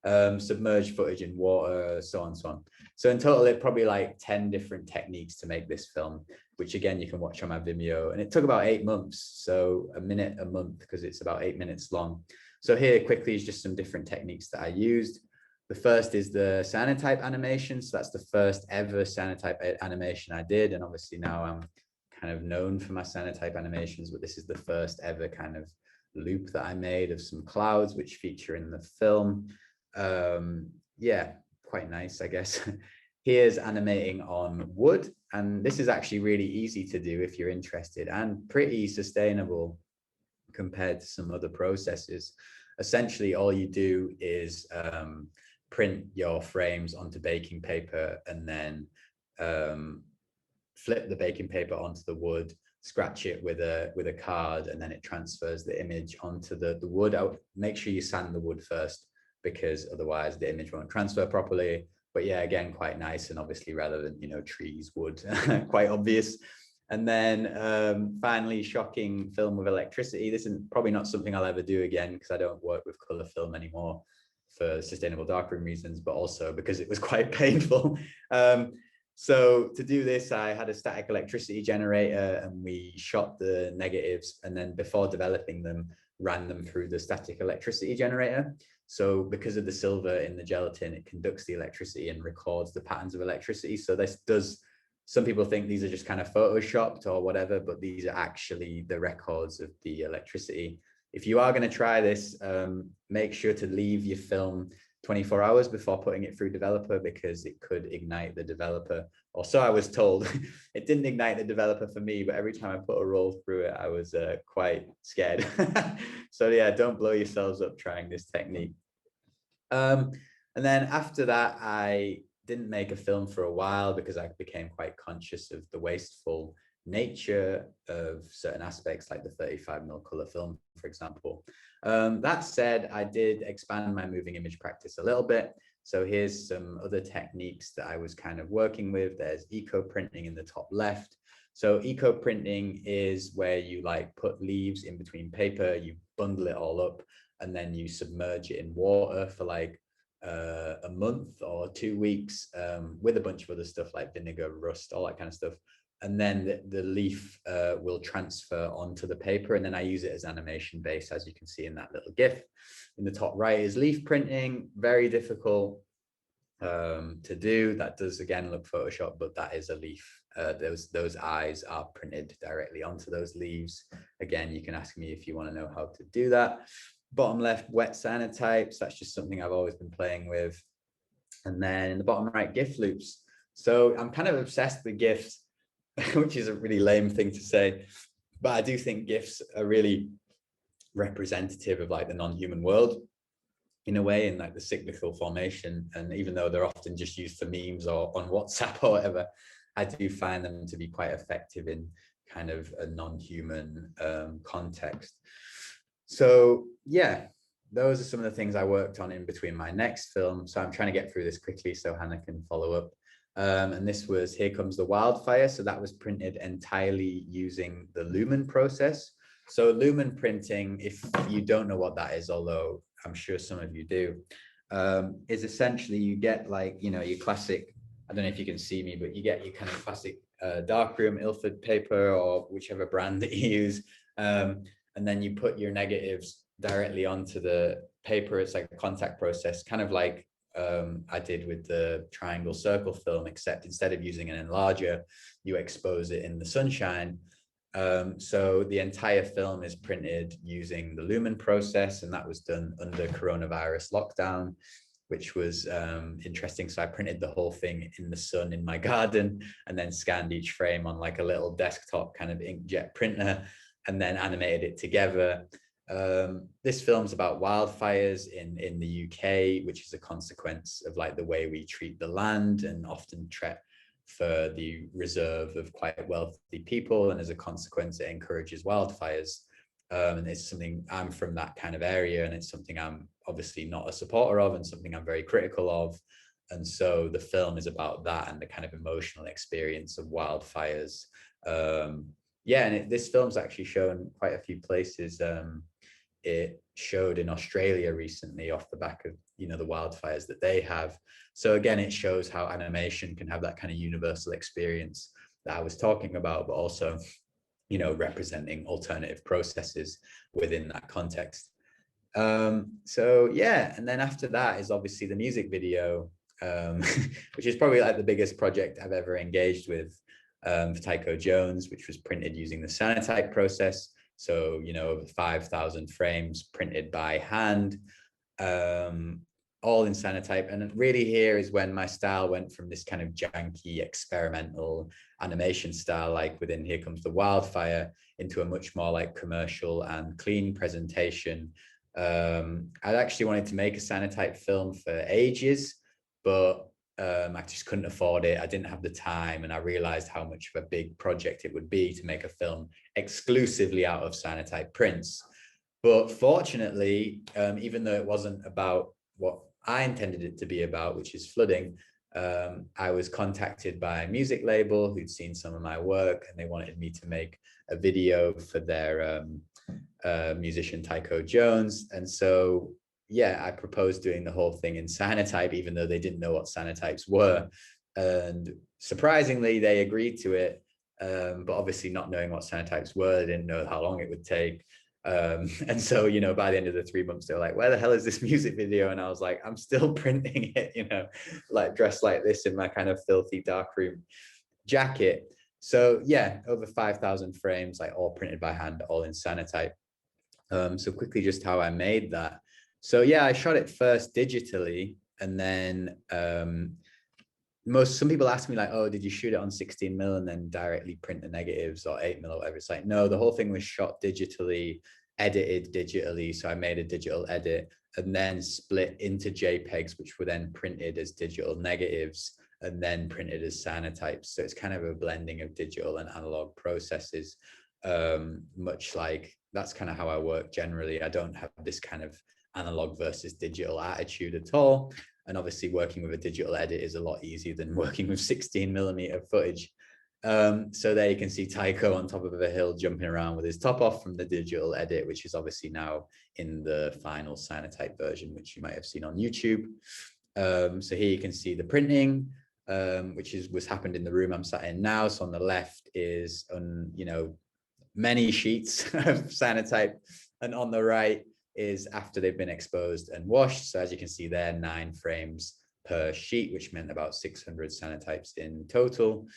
Submerged footage in water, so on, so on. So in total, it probably like 10 different techniques to make this film, which again, you can watch on my Vimeo. And it took about 8 months, so a minute a month, because it's about 8 minutes long. So here quickly is just some different techniques that I used. The first is the Cyanotype animation. So that's the first ever Cyanotype animation I did. And obviously now I'm kind of known for my Cyanotype animations, but this is the first ever kind of loop that I made of some clouds, which feature in the film. Yeah, quite nice, I guess. Here's animating on wood. And this is actually really easy to do if you're interested, and pretty sustainable compared to some other processes. Essentially, all you do is print your frames onto baking paper and then flip the baking paper onto the wood, scratch it with a card, and then it transfers the image onto the wood. Make sure you sand the wood first, because otherwise the image won't transfer properly. But yeah, again, quite nice and obviously relevant, you know, trees, wood, quite obvious. And then finally, shocking film with electricity. This is probably not something I'll ever do again, because I don't work with color film anymore for sustainable darkroom reasons, but also because it was quite painful. So to do this, I had a static electricity generator and we shot the negatives, and then before developing them, ran them through the static electricity generator. So because of the silver in the gelatin, it conducts the electricity and records the patterns of electricity. So this does, some people think these are just kind of photoshopped or whatever, but these are actually the records of the electricity. If you are going to try this, make sure to leave your film 24 hours before putting it through developer, because it could ignite the developer. Or so I was told. It didn't ignite the developer for me, but every time I put a roll through it, I was quite scared. So yeah, don't blow yourselves up trying this technique. And then after that, I didn't make a film for a while because I became quite conscious of the wasteful nature of certain aspects, like the 35mm color film, for example. That said, I did expand my moving image practice a little bit. So here's some other techniques that I was kind of working with. There's eco printing in the top left. So eco printing is where you like put leaves in between paper, you bundle it all up, and then you submerge it in water for like a month or 2 weeks with a bunch of other stuff like vinegar, rust, all that kind of stuff. And then the leaf will transfer onto the paper, and then I use it as animation base, as you can see in that little GIF. In the top right is leaf printing, very difficult to do. That does again look Photoshop, but that is a leaf. Those eyes are printed directly onto those leaves. Again, you can ask me if you want to know how to do that. Bottom left, wet cyanotypes. That's just something I've always been playing with. And then in the bottom right, GIF loops. So I'm kind of obsessed with GIFs, which is a really lame thing to say, but I do think GIFs are really representative of like the non-human world in a way, in like the cyclical formation. And even though they're often just used for memes or on WhatsApp or whatever, I do find them to be quite effective in kind of a non-human context. So yeah, those are some of the things I worked on in between my next film. So I'm trying to get through this quickly so Hannah can follow up. And this was Here Comes the Wildfire. So that was printed entirely using the Lumen process. So Lumen printing, if you don't know what that is, although I'm sure some of you do, is essentially you get like, you know, your classic, I don't know if you can see me, but you get your kind of classic Darkroom Ilford paper or whichever brand that you use. And then you put your negatives directly onto the paper. It's like a contact process, kind of like I did with the triangle circle film, except instead of using an enlarger, you expose it in the sunshine. So the entire film is printed using the Lumen process, and that was done under coronavirus lockdown, which was interesting. So I printed the whole thing in the sun in my garden and then scanned each frame on like a little desktop kind of inkjet printer and then animated it together. This film's about wildfires in the UK, which is a consequence of like the way we treat the land and often for the reserve of quite wealthy people, and as a consequence it encourages wildfires, and it's something, I'm from that kind of area, and it's something I'm obviously not a supporter of and something I'm very critical of. And so the film is about that and the kind of emotional experience of wildfires. Yeah, and this film's actually shown quite a few places. It showed in Australia recently off the back of, you know, the wildfires that they have. So again, it shows how animation can have that kind of universal experience that I was talking about, but also, you know, representing alternative processes within that context. So yeah, and then after that is obviously the music video, which is probably like the biggest project I've ever engaged with, for Tycho Jones, which was printed using the Cyanotype process. So, you know, over 5,000 frames printed by hand, all in Cyanotype. And really here is when my style went from this kind of janky experimental animation style, like within Here Comes the Wildfire, into a much more like commercial and clean presentation. I actually wanted to make a Cyanotype film for ages, but I just couldn't afford it. I didn't have the time, and I realized how much of a big project it would be to make a film exclusively out of Cyanotype prints. But fortunately, even though it wasn't about what I intended it to be about, which is flooding, I was contacted by a music label who'd seen some of my work, and they wanted me to make a video for their musician Tycho Jones. And so yeah, I proposed doing the whole thing in Cyanotype, even though they didn't know what Cyanotypes were. And surprisingly, they agreed to it. But obviously not knowing what Cyanotypes were, they didn't know how long it would take. And so, you know, by the end of the 3 months, they were like, where the hell is this music video? And I was like, I'm still printing it, you know, like dressed like this in my kind of filthy darkroom jacket. So yeah, over 5,000 frames, like all printed by hand, all in Cyanotype. So quickly, just how I made that. So yeah, I shot it first digitally, and then some people ask me like, oh, did you shoot it on 16mm and then directly print the negatives, or 8mm or whatever? It's like, no, the whole thing was shot digitally, edited digitally. So I made a digital edit and then split into JPEGs, which were then printed as digital negatives and then printed as Cyanotypes. So it's kind of a blending of digital and analog processes, much like that's kind of how I work generally. I don't have this kind of analog versus digital attitude at all. And obviously working with a digital edit is a lot easier than working with 16mm footage. So there you can see Tycho on top of a hill jumping around with his top off from the digital edit, which is obviously now in the final Cyanotype version, which you might have seen on YouTube. So here you can see the printing, which was happened in the room I'm sat in now. So on the left is, you know, many sheets of Cyanotype, and on the right is after they've been exposed and washed. So as you can see there, 9 frames per sheet, which meant about 600 Cyanotypes in total.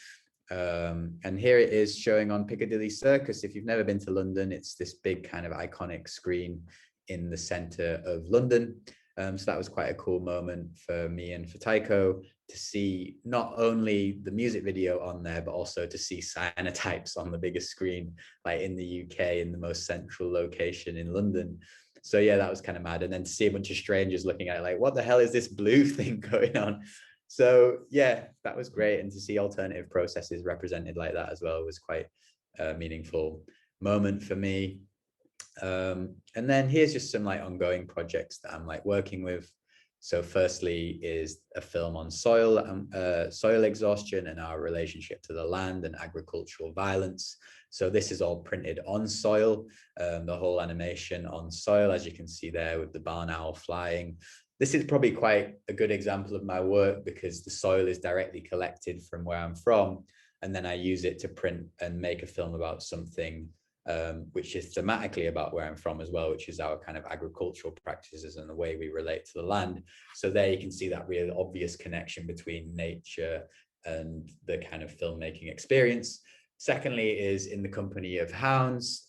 And here it is showing on Piccadilly Circus. If you've never been to London, it's this big kind of iconic screen in the center of London. So that was quite a cool moment for me and for Tycho to see not only the music video on there, but also to see Cyanotypes on the biggest screen, like in the UK, in the most central location in London. So yeah, that was kind of mad. And then to see a bunch of strangers looking at it like, what the hell is this blue thing going on? So yeah, that was great. And to see alternative processes represented like that as well was quite a meaningful moment for me. And then here's just some like ongoing projects that I'm like working with. So firstly is a film on soil exhaustion and our relationship to the land and agricultural violence. So this is all printed on soil, the whole animation on soil, as you can see there with the barn owl flying. This is probably quite a good example of my work because the soil is directly collected from where I'm from, and then I use it to print and make a film about something which is thematically about where I'm from as well, which is our kind of agricultural practices and the way we relate to the land. So there you can see that really obvious connection between nature and the kind of filmmaking experience. Secondly is In the Company of Hounds,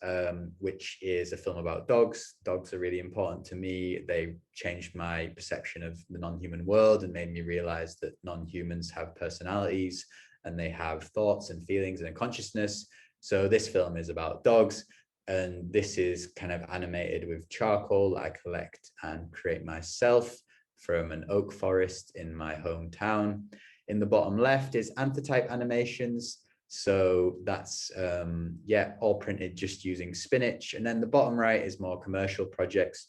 which is a film about dogs. Dogs are really important to me. They changed my perception of the non-human world and made me realize that non-humans have personalities and they have thoughts and feelings and a consciousness. So this film is about dogs, and this is kind of animated with charcoal that I collect and create myself from an oak forest in my hometown. In the bottom left is Antitype Animations. So that's, yeah, all printed just using spinach. And then the bottom right is more commercial projects.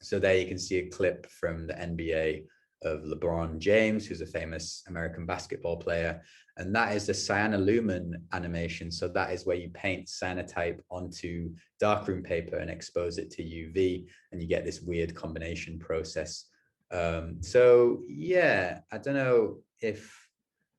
So there you can see a clip from the NBA of LeBron James, who's a famous American basketball player. And that is the Cyanolumen animation. So that is where you paint cyanotype onto darkroom paper and expose it to UV, and you get this weird combination process. So yeah, I don't know if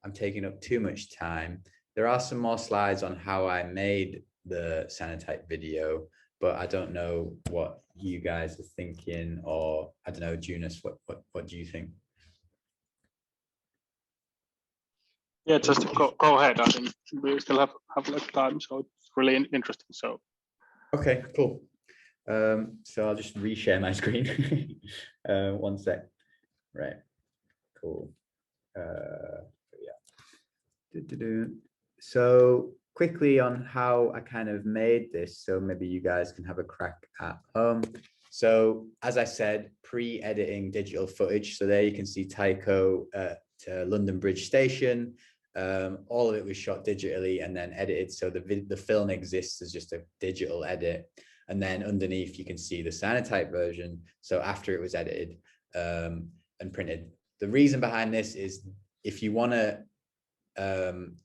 I'm taking up too much time. There are some more slides on how I made the Cyanotype video, but I don't know what you guys are thinking, or I don't know, Junus, what do you think? Yeah, just go ahead. I think we still have like time, so it's really interesting. So okay, cool. So I'll just reshare my screen. 1 sec. Right, cool. Yeah. So quickly on how I kind of made this, so maybe you guys can have a crack at home. So as I said, pre-editing digital footage. So there you can see Tycho at London Bridge Station. All of it was shot digitally and then edited. So the film exists as just a digital edit. And then underneath you can see the Cyanotype version. So after it was edited and printed. The reason behind this is if you want to,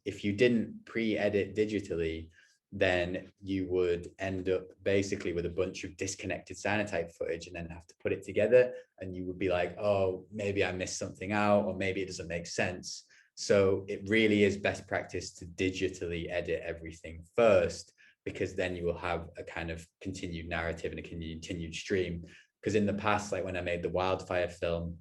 if you didn't pre-edit digitally, then you would end up basically with a bunch of disconnected Cyanotype footage and then have to put it together, and you would be like, oh, maybe I missed something out, or maybe it doesn't make sense. So it really is best practice to digitally edit everything first, because then you will have a kind of continued narrative and a continued stream. Because in the past, like when I made the wildfire film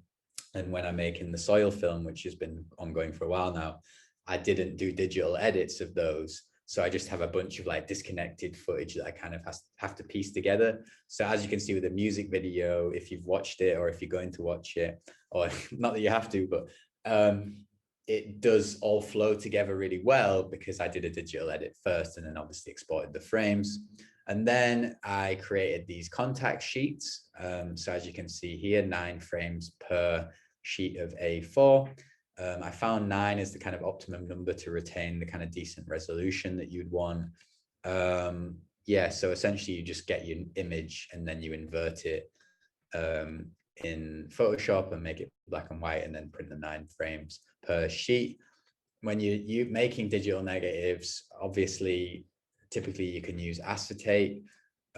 and when I'm making the soil film, which has been ongoing for a while now, I didn't do digital edits of those. So I just have a bunch of like disconnected footage that I kind of have to piece together. So as you can see with the music video, if you've watched it or if you're going to watch it, or not that you have to, but it does all flow together really well because I did a digital edit first and then obviously exported the frames. And then I created these contact sheets. So as you can see here, 9 frames per sheet of A4. I found 9 is the kind of optimum number to retain the kind of decent resolution that you'd want. yeah, so essentially you just get your image and then you invert it in Photoshop and make it black and white, and then print the 9 frames per sheet. When you making digital negatives, obviously, typically you can use acetate.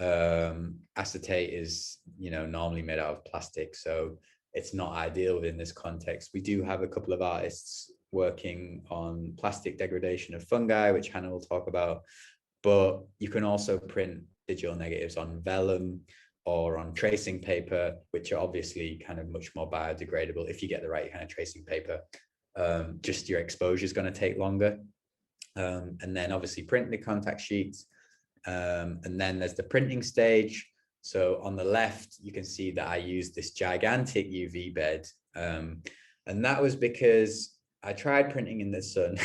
Acetate is, normally made out of plastic, so it's not ideal within this context. We do have a couple of artists working on plastic degradation of fungi, which Hannah will talk about, but you can also print digital negatives on vellum or on tracing paper, which are obviously kind of much more biodegradable if you get the right kind of tracing paper. Just your exposure is going to take longer. And then obviously print the contact sheets. And then there's the printing stage. So on the left, you can see that I used this gigantic UV bed. And that was because I tried printing in the sun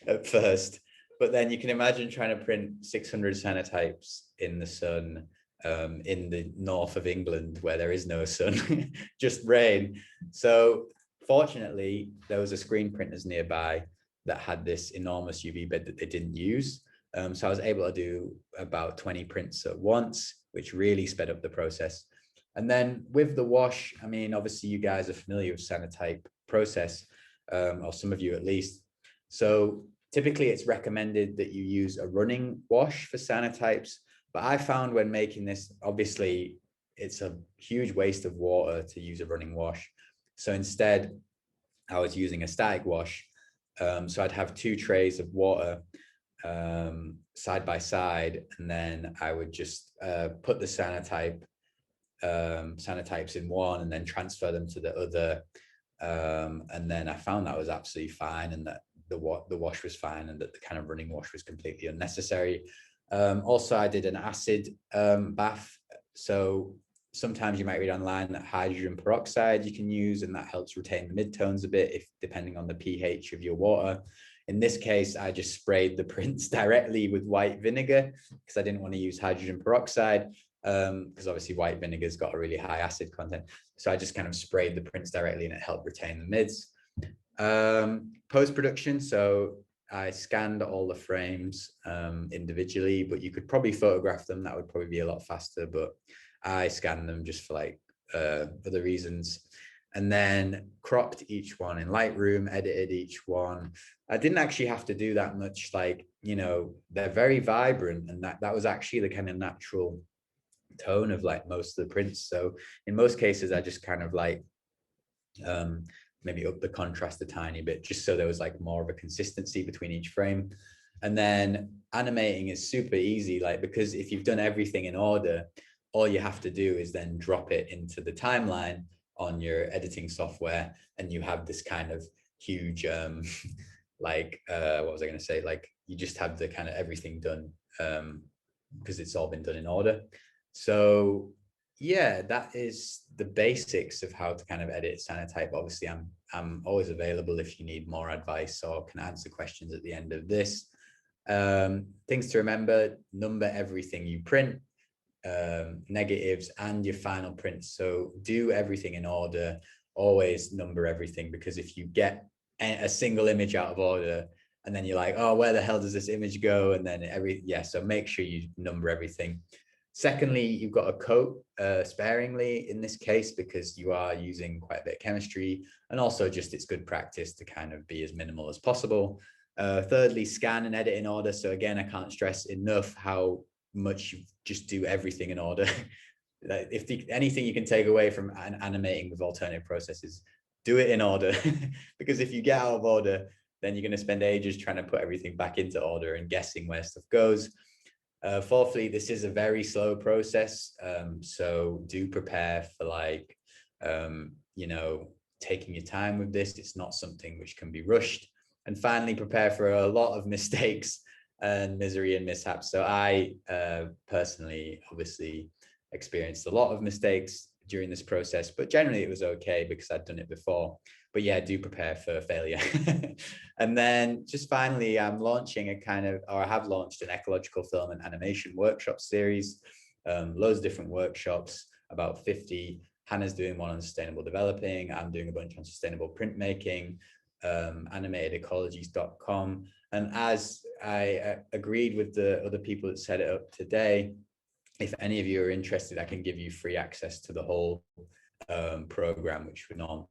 at first, but then you can imagine trying to print 600 cyanotypes in the sun, in the north of England where there is no sun, just rain. So fortunately, there was a screen printers nearby that had this enormous UV bed that they didn't use. So I was able to do about 20 prints at once, which really sped up the process. And then with the wash, I mean, obviously you guys are familiar with Cyanotype process, or some of you at least. So typically it's recommended that you use a running wash for cyanotypes. But I found when making this, obviously it's a huge waste of water to use a running wash. So instead, I was using a static wash. So I'd have 2 trays of water side by side, and then I would just put the cyanotypes in one and then transfer them to the other. And then I found that was absolutely fine, and that the wash was fine, and that the kind of running wash was completely unnecessary. Also, I did an acid bath. So sometimes you might read online that hydrogen peroxide you can use, and that helps retain the midtones a bit, if depending on the pH of your water. In this case, I just sprayed the prints directly with white vinegar because I didn't want to use hydrogen peroxide, because obviously white vinegar's got a really high acid content. So I just kind of sprayed the prints directly, and it helped retain the mids. Post-production, so I scanned all the frames individually, but you could probably photograph them. That would probably be a lot faster, but I scanned them just for like other reasons. And then cropped each one in Lightroom, edited each one. I didn't actually have to do that much. Like, they're very vibrant, and that was actually the kind of natural tone of like most of the prints. So in most cases, I just kind of like maybe up the contrast a tiny bit, just so there was like more of a consistency between each frame. And then animating is super easy, like, because if you've done everything in order, all you have to do is then drop it into the timeline on your editing software, and you have this kind of huge like what was I going to say, like you just have the kind of everything done because it's all been done in order. So yeah, that is the basics of how to kind of edit Cyanotype. Obviously, I'm always available if you need more advice or can answer questions at the end of this. Things to remember: number everything you print, negatives and your final prints. So do everything in order. Always number everything, because if you get a single image out of order and then you're like, oh, where the hell does this image go? And then so make sure you number everything. Secondly, you've got to coat sparingly in this case, because you are using quite a bit of chemistry, and also just it's good practice to kind of be as minimal as possible. Thirdly, scan and edit in order. So again, I can't stress enough how much you just do everything in order. If anything you can take away from animating with alternative processes, do it in order. Because if you get out of order, then you're going to spend ages trying to put everything back into order and guessing where stuff goes. Fourthly, this is a very slow process, so do prepare for like taking your time with this. It's not something which can be rushed. And finally, prepare for a lot of mistakes and misery and mishaps. So I personally obviously experienced a lot of mistakes during this process, but generally it was okay because I'd done it before. But yeah, do prepare for failure. And then just finally, I'm launching I have launched an ecological film and animation workshop series, loads of different workshops, about 50. Hannah's doing one on sustainable developing. I'm doing a bunch on sustainable printmaking. animatedecologies.com. And as I agreed with the other people that set it up today, if any of you are interested, I can give you free access to the whole program, which we're not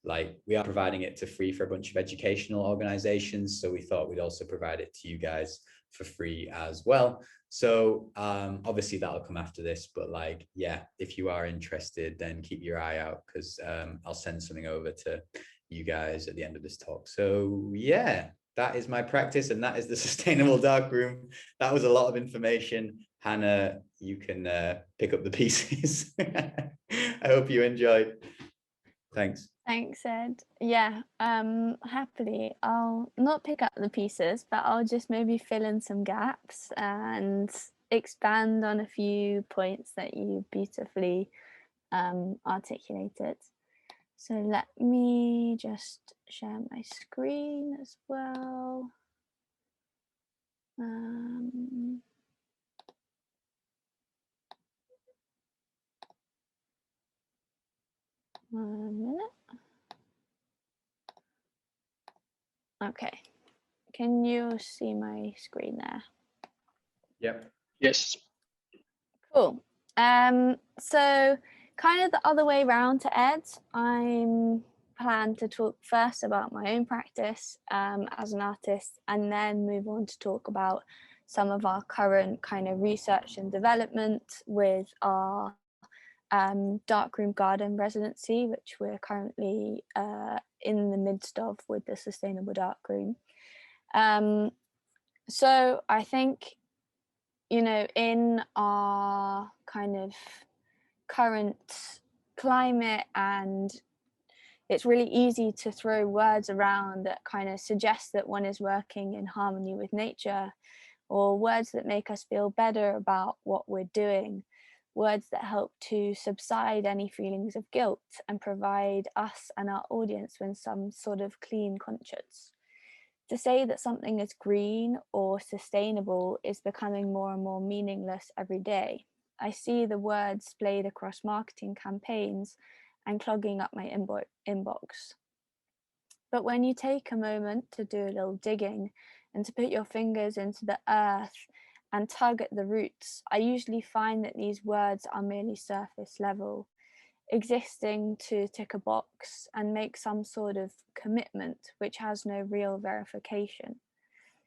like, we are providing it to free for a bunch of educational organizations. So we thought we'd also provide it to you guys for free as well. So obviously that'll come after this, but like, yeah, if you are interested, then keep your eye out, because I'll send something over to you guys at the end of this talk. So yeah, that is my practice, and that is the Sustainable Darkroom. That was a lot of information. Hannah, you can pick up the pieces. I hope you enjoyed. Thanks. Thanks, Ed. Yeah, happily. I'll not pick up the pieces, but I'll just maybe fill in some gaps and expand on a few points that you beautifully articulated. So let me just share my screen as well. 1 minute. Okay, can you see my screen there? Yep. Yes. Cool. So kind of the other way around to Ed, I'm plan to talk first about my own practice as an artist, and then move on to talk about some of our current kind of research and development with our Darkroom Garden residency, which we're currently in the midst of with the Sustainable Darkroom. So I think, you know, in our kind of current climate, and it's really easy to throw words around that kind of suggest that one is working in harmony with nature, or words that make us feel better about what we're doing, words that help to subside any feelings of guilt and provide us and our audience with some sort of clean conscience. To say that something is green or sustainable is becoming more and more meaningless every day. I see the words splayed across marketing campaigns and clogging up my inbox. But when you take a moment to do a little digging and to put your fingers into the earth and tug at the roots, I usually find that these words are merely surface level, existing to tick a box and make some sort of commitment which has no real verification.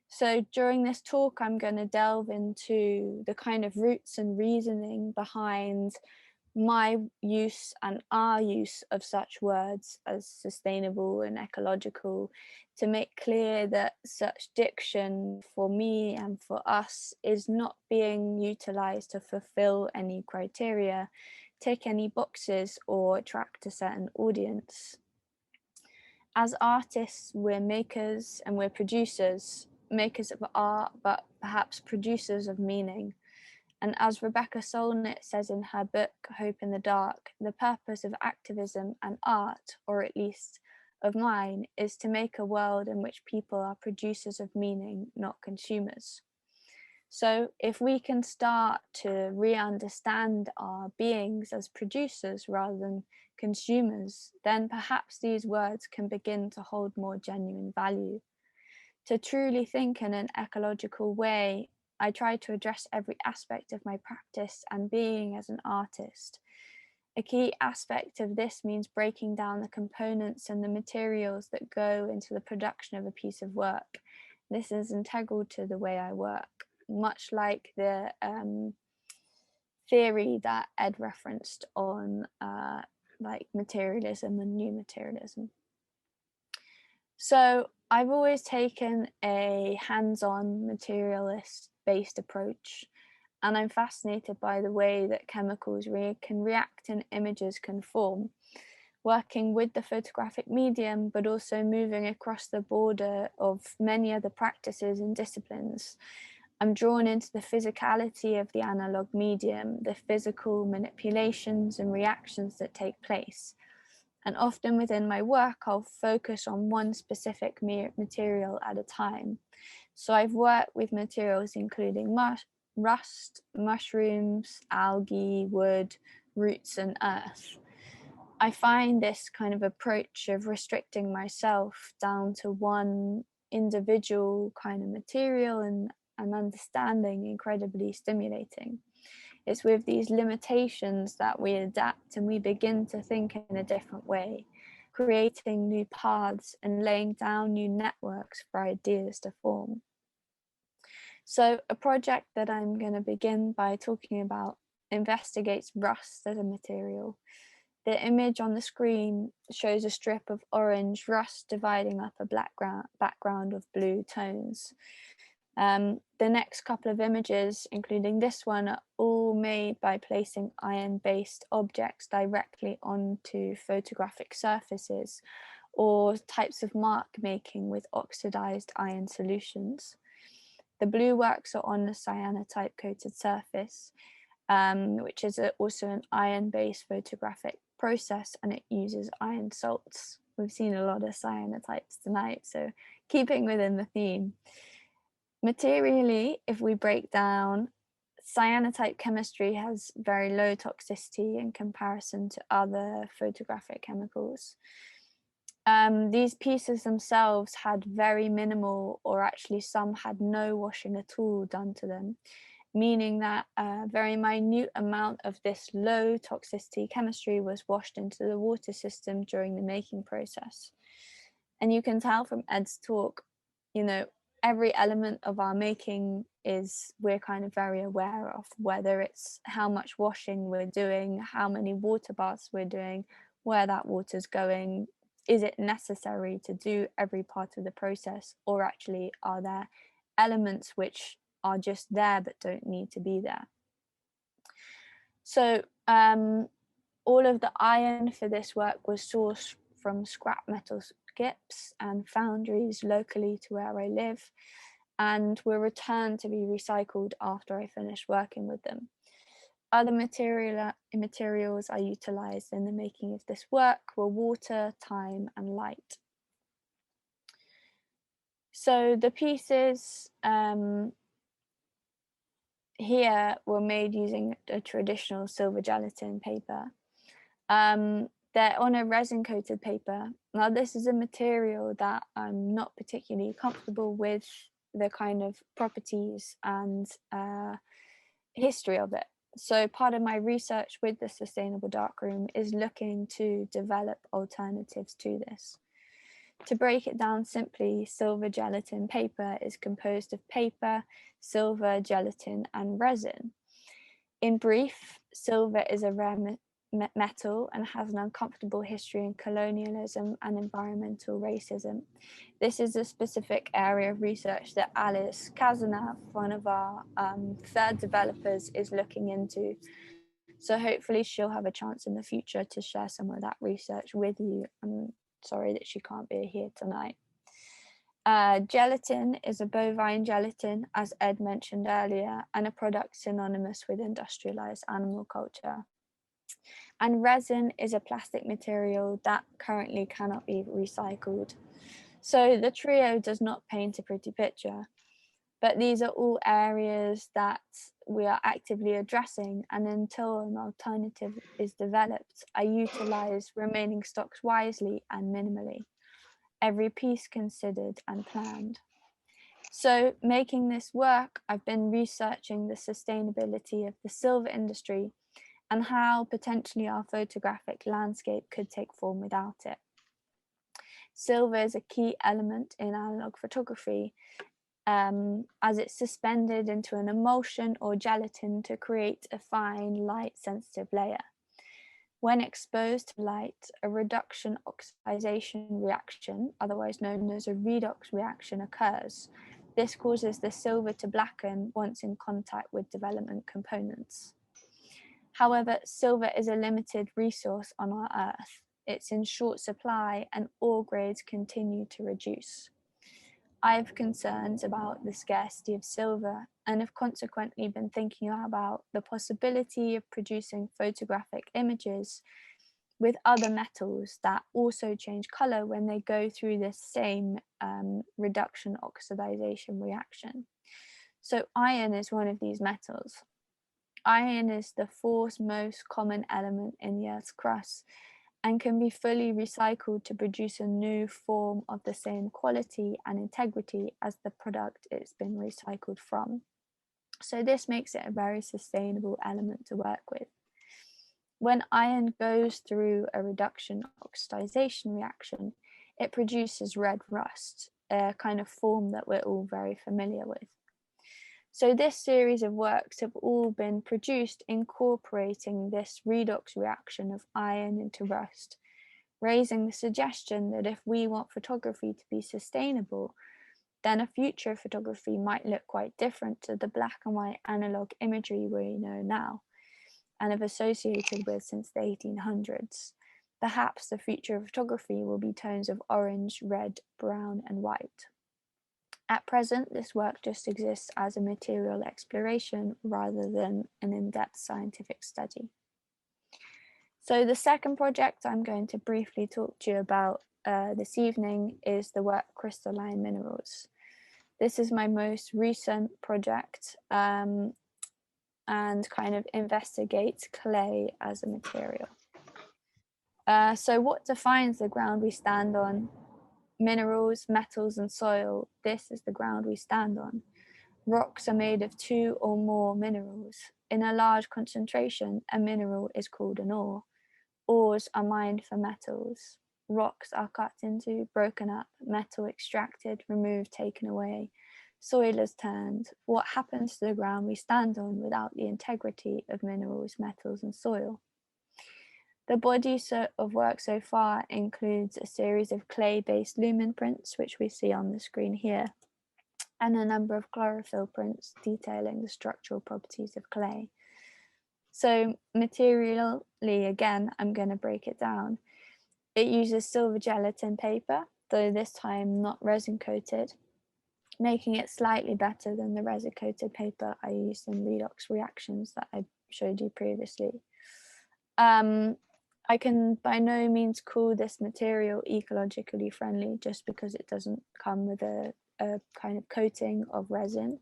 So during this talk, I'm going to delve into the kind of roots and reasoning behind my use and our use of such words as sustainable and ecological, to make clear that such diction for me and for us is not being utilized to fulfill any criteria, tick any boxes, or attract a certain audience. As artists, we're makers and we're producers, makers of art, but perhaps producers of meaning. And as Rebecca Solnit says in her book, Hope in the Dark, the purpose of activism and art, or at least of mine, is to make a world in which people are producers of meaning, not consumers. So if we can start to re-understand our beings as producers rather than consumers, then perhaps these words can begin to hold more genuine value. To truly think in an ecological way, I try to address every aspect of my practice and being as an artist. A key aspect of this means breaking down the components and the materials that go into the production of a piece of work. This is integral to the way I work, much like the theory that Ed referenced on like materialism and new materialism. So I've always taken a hands-on materialist-based approach, and I'm fascinated by the way that chemicals can react and images can form, working with the photographic medium, but also moving across the border of many other practices and disciplines. I'm drawn into the physicality of the analog medium, the physical manipulations and reactions that take place. And often within my work, I'll focus on one specific material at a time. So I've worked with materials including rust, mushrooms, algae, wood, roots, and earth. I find this kind of approach of restricting myself down to one individual kind of material and understanding incredibly stimulating. It's with these limitations that we adapt and we begin to think in a different way, creating new paths and laying down new networks for ideas to form. So a project that I'm going to begin by talking about investigates rust as a material. The image on the screen shows a strip of orange rust dividing up a black background of blue tones. The next couple of images, including this one, are all made by placing iron-based objects directly onto photographic surfaces or types of mark making with oxidized iron solutions. The blue works are on a cyanotype coated surface, which is also an iron-based photographic process, and it uses iron salts. We've seen a lot of cyanotypes tonight, so keeping within the theme. Materially, if we break down, cyanotype chemistry has very low toxicity in comparison to other photographic chemicals. These pieces themselves had very minimal, or actually some had no washing at all done to them, meaning that a very minute amount of this low toxicity chemistry was washed into the water system during the making process. And you can tell from Edd's talk, you know, every element of our making we're kind of very aware of, whether it's how much washing we're doing, how many water baths we're doing, where that water's going, is it necessary to do every part of the process, or actually are there elements which are just there but don't need to be there. So all of the iron for this work was sourced from scrap metal skips and foundries locally to where I live, and were returned to be recycled after I finished working with them. Other materials I utilised in the making of this work were water, time and light. So the pieces here were made using a traditional silver gelatin paper. They're on a resin coated paper. Now this is a material that I'm not particularly comfortable with the kind of properties and history of it. So part of my research with the Sustainable Darkroom is looking to develop alternatives to this. To break it down simply, silver gelatin paper is composed of paper, silver, gelatin, and resin. In brief, silver is a rare metal and has an uncomfortable history in colonialism and environmental racism. This is a specific area of research that Alice Cazenave, one of our third developers, is looking into. So hopefully she'll have a chance in the future to share some of that research with you. I'm sorry that she can't be here tonight. Gelatin is a bovine gelatin, as Ed mentioned earlier, and a product synonymous with industrialized animal culture. And resin is a plastic material that currently cannot be recycled. So the trio does not paint a pretty picture, but these are all areas that we are actively addressing, and until an alternative is developed, I utilize remaining stocks wisely and minimally, every piece considered and planned. So making this work, I've been researching the sustainability of the silver industry and how potentially our photographic landscape could take form without it. Silver is a key element in analog photography, as it's suspended into an emulsion or gelatin to create a fine, light-sensitive layer. When exposed to light, a reduction oxidation reaction, otherwise known as a redox reaction, occurs. This causes the silver to blacken once in contact with development components. However, silver is a limited resource on our Earth. It's in short supply and ore grades continue to reduce. I have concerns about the scarcity of silver and have consequently been thinking about the possibility of producing photographic images with other metals that also change color when they go through this same reduction oxidation reaction. So iron is one of these metals. Iron is the fourth most common element in the Earth's crust, and can be fully recycled to produce a new form of the same quality and integrity as the product it's been recycled from. So this makes it a very sustainable element to work with. When iron goes through a reduction oxidization reaction, it produces red rust, a kind of form that we're all very familiar with. So this series of works have all been produced incorporating this redox reaction of iron into rust, raising the suggestion that if we want photography to be sustainable, then a future of photography might look quite different to the black and white analog imagery we know now and have associated with since the 1800s. Perhaps the future of photography will be tones of orange, red, brown, and white. At present, this work just exists as a material exploration rather than an in-depth scientific study. So the second project I'm going to briefly talk to you about this evening is the work Crystalline Minerals. This is my most recent project and kind of investigates clay as a material. So what defines the ground we stand on? Minerals, metals, and soil. This is the ground we stand on. Rocks are made of 2 or more minerals. In a large concentration, a mineral is called an ore. Ores are mined for metals. Rocks are cut into, broken up, metal extracted, removed, taken away. Soil is turned. What happens to the ground we stand on without the integrity of minerals, metals, and soil? The body of work so far includes a series of clay-based lumen prints, which we see on the screen here, and a number of chlorophyll prints detailing the structural properties of clay. So materially, again, I'm going to break it down. It uses silver gelatin paper, though this time not resin coated, making it slightly better than the resin coated paper I used in redox reactions that I showed you previously. I can by no means call this material ecologically friendly just because it doesn't come with a kind of coating of resin.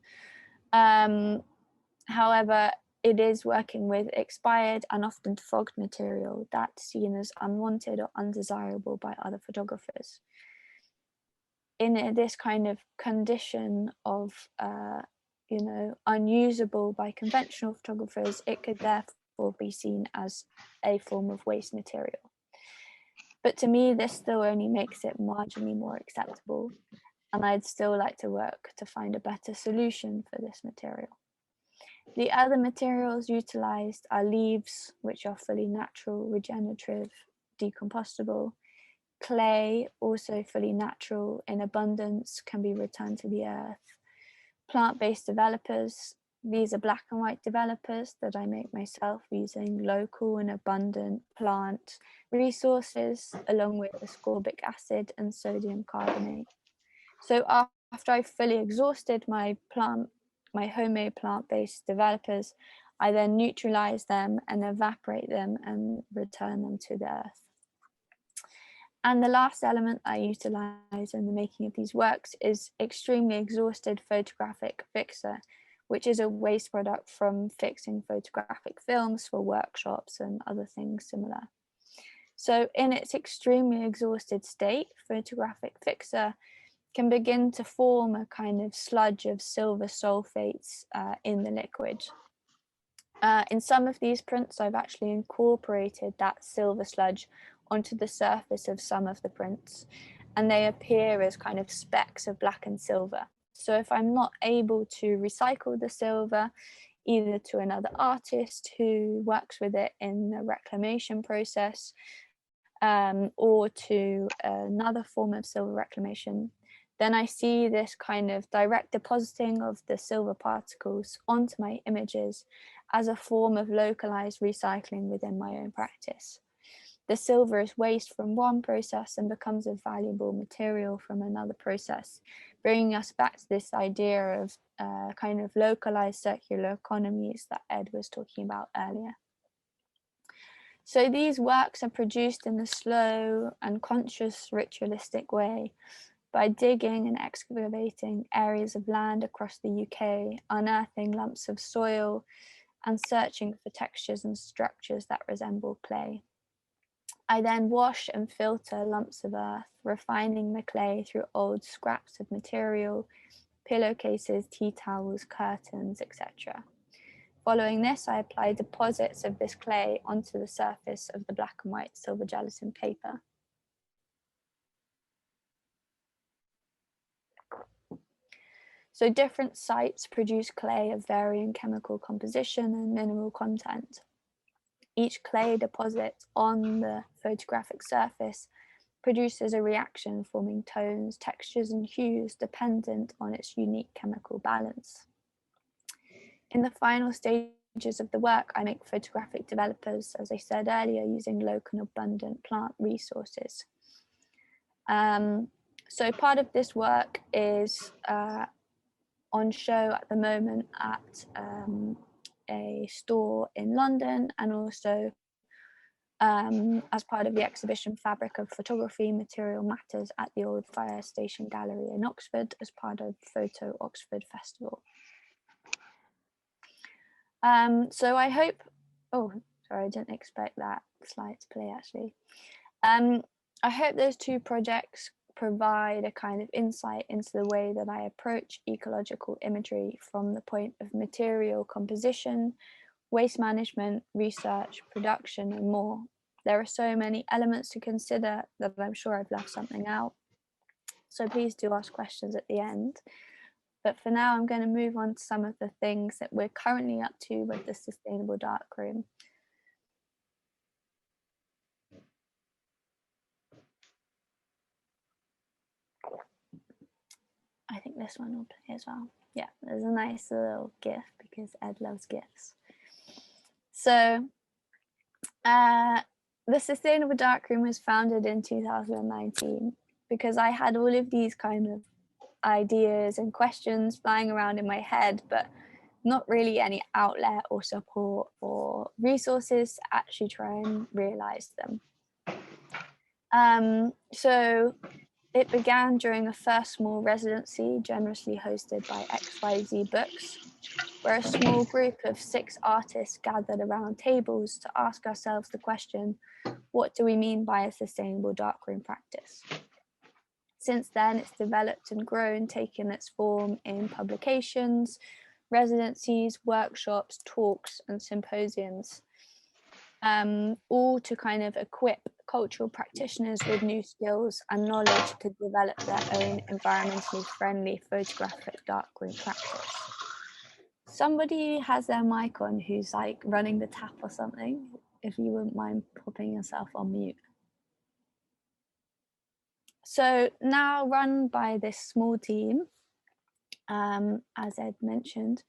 However, it is working with expired and often fogged material that's seen as unwanted or undesirable by other photographers. In this kind of condition of, unusable by conventional photographers, it could therefore be seen as a form of waste material. But to me, this still only makes it marginally more acceptable, and I'd still like to work to find a better solution for this material. The other materials utilized are leaves, which are fully natural, regenerative, decompostable. Clay, also fully natural, in abundance, can be returned to the earth. Plant-based developers. These are black and white developers that I make myself using local and abundant plant resources, along with ascorbic acid and sodium carbonate. So after I've fully exhausted my homemade plant-based developers, I then neutralize them and evaporate them and return them to the earth. And the last element I utilize in the making of these works is extremely exhausted photographic fixer, which is a waste product from fixing photographic films for workshops and other things similar. So in its extremely exhausted state, photographic fixer can begin to form a kind of sludge of silver sulfates in the liquid. In some of these prints, I've actually incorporated that silver sludge onto the surface of some of the prints, and they appear as kind of specks of black and silver. So if I'm not able to recycle the silver, either to another artist who works with it in the reclamation process, or to another form of silver reclamation, then I see this kind of direct depositing of the silver particles onto my images as a form of localized recycling within my own practice. The silver is waste from one process and becomes a valuable material from another process, bringing us back to this idea of kind of localized circular economies that Ed was talking about earlier. So these works are produced in a slow and conscious ritualistic way by digging and excavating areas of land across the UK, unearthing lumps of soil and searching for textures and structures that resemble clay. I then wash and filter lumps of earth, refining the clay through old scraps of material, pillowcases, tea towels, curtains, etc. Following this, I apply deposits of this clay onto the surface of the black and white silver gelatin paper. So different sites produce clay of varying chemical composition and mineral content. Each clay deposit on the photographic surface produces a reaction forming tones, textures and hues dependent on its unique chemical balance. In the final stages of the work, I make photographic developers, as I said earlier, using local and abundant plant resources. So part of this work is on show at the moment at a store in London, and also as part of the exhibition Fabric of Photography, Material Matters at the Old Fire Station Gallery in Oxford as part of Photo Oxford Festival. So I hope, oh, sorry, I didn't expect that slide to play actually. I hope those two projects provide a kind of insight into the way that I approach ecological imagery from the point of material composition, waste management, research, production, and more. There are so many elements to consider that I'm sure I've left something out. So please do ask questions at the end. But for now, I'm going to move on to some of the things that we're currently up to with the Sustainable Darkroom. I think this one will play as well. Yeah, there's a nice little GIF because Ed loves GIFs. So the Sustainable Darkroom was founded in 2019 because I had all of these kind of ideas and questions flying around in my head, but not really any outlet or support or resources to actually try and realize them. So it began during a first small residency generously hosted by XYZ Books, where a small group of 6 artists gathered around tables to ask ourselves the question, what do we mean by a sustainable darkroom practice? Since then, it's developed and grown, taking its form in publications, residencies, workshops, talks, and symposiums, all to kind of equip cultural practitioners with new skills and knowledge to develop their own environmentally friendly photographic darkroom practice. Somebody has their mic on who's like running the tap or something, if you wouldn't mind popping yourself on mute. So now run by this small team, as Ed mentioned,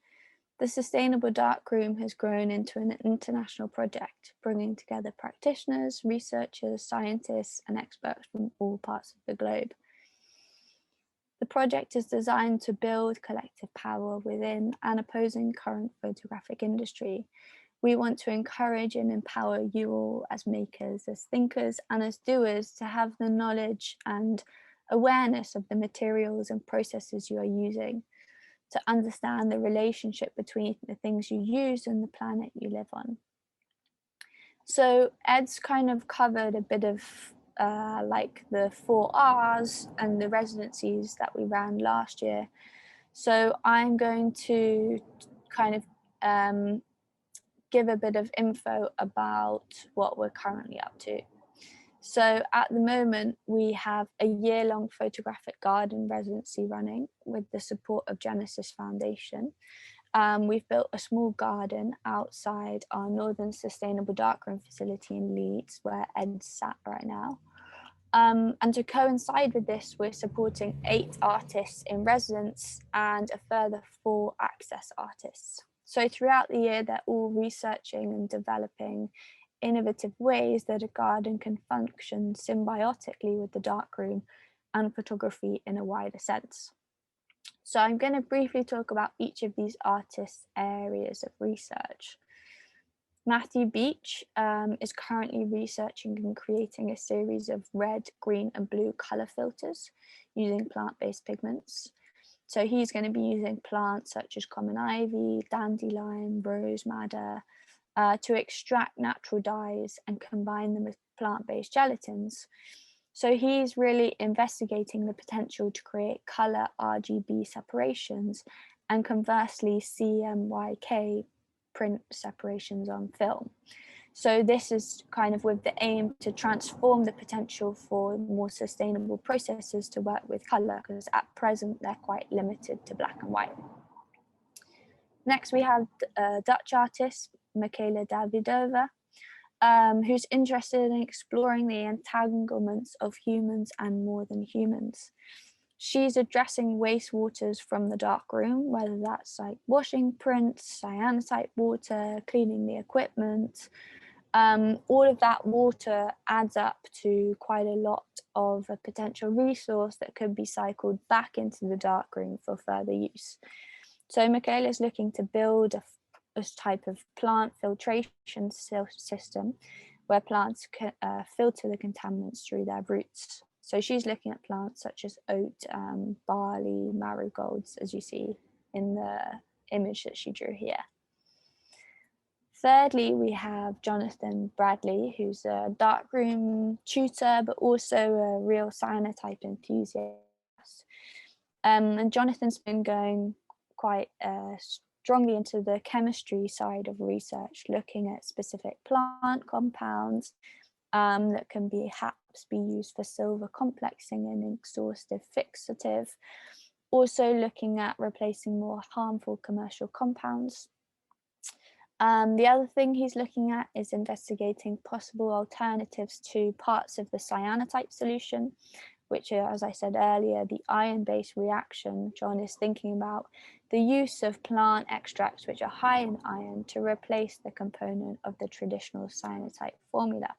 the Sustainable Darkroom has grown into an international project, bringing together practitioners, researchers, scientists, and experts from all parts of the globe. The project is designed to build collective power within and opposing current photographic industry. We want to encourage and empower you all as makers, as thinkers, and as doers to have the knowledge and awareness of the materials and processes you are using, to understand the relationship between the things you use and the planet you live on. So Ed's kind of covered a bit of like the 4 R's and the residencies that we ran last year. So I'm going to kind of give a bit of info about what we're currently up to. So at the moment, we have a year-long photographic garden residency running with the support of Genesis Foundation. We've built a small garden outside our Northern Sustainable Darkroom facility in Leeds, where Ed's sat right now. And to coincide with this, we're supporting 8 artists in residence and a further 4 access artists. So throughout the year, they're all researching and developing innovative ways that a garden can function symbiotically with the darkroom and photography in a wider sense. So I'm going to briefly talk about each of these artists' areas of research. Matthew Beach is currently researching and creating a series of red, green and blue colour filters using plant-based pigments. So he's going to be using plants such as common ivy, dandelion, rose madder, to extract natural dyes and combine them with plant-based gelatins. So he's really investigating the potential to create color RGB separations and conversely CMYK print separations on film. So this is kind of with the aim to transform the potential for more sustainable processes to work with color, because at present they're quite limited to black and white. Next we have Dutch artist Michaela Davidova, who's interested in exploring the entanglements of humans and more than humans. She's addressing wastewaters from the darkroom, whether that's like washing prints, cyanotype water, cleaning the equipment. All of that water adds up to quite a lot of a potential resource that could be cycled back into the darkroom for further use. So Michaela is looking to build a type of plant filtration system where plants can filter the contaminants through their roots. So she's looking at plants such as oat, barley, marigolds, as you see in the image that she drew here. Thirdly, we have Jonathan Bradley, who's a darkroom tutor, but also a real cyanotype enthusiast. And Jonathan's been going quite strongly into the chemistry side of research, looking at specific plant compounds that can perhaps be used for silver complexing and exhaustive fixative. Also looking at replacing more harmful commercial compounds. The other thing he's looking at is investigating possible alternatives to parts of the cyanotype solution, which are, as I said earlier, the iron-based reaction. John is thinking about the use of plant extracts which are high in iron to replace the component of the traditional cyanotype formula.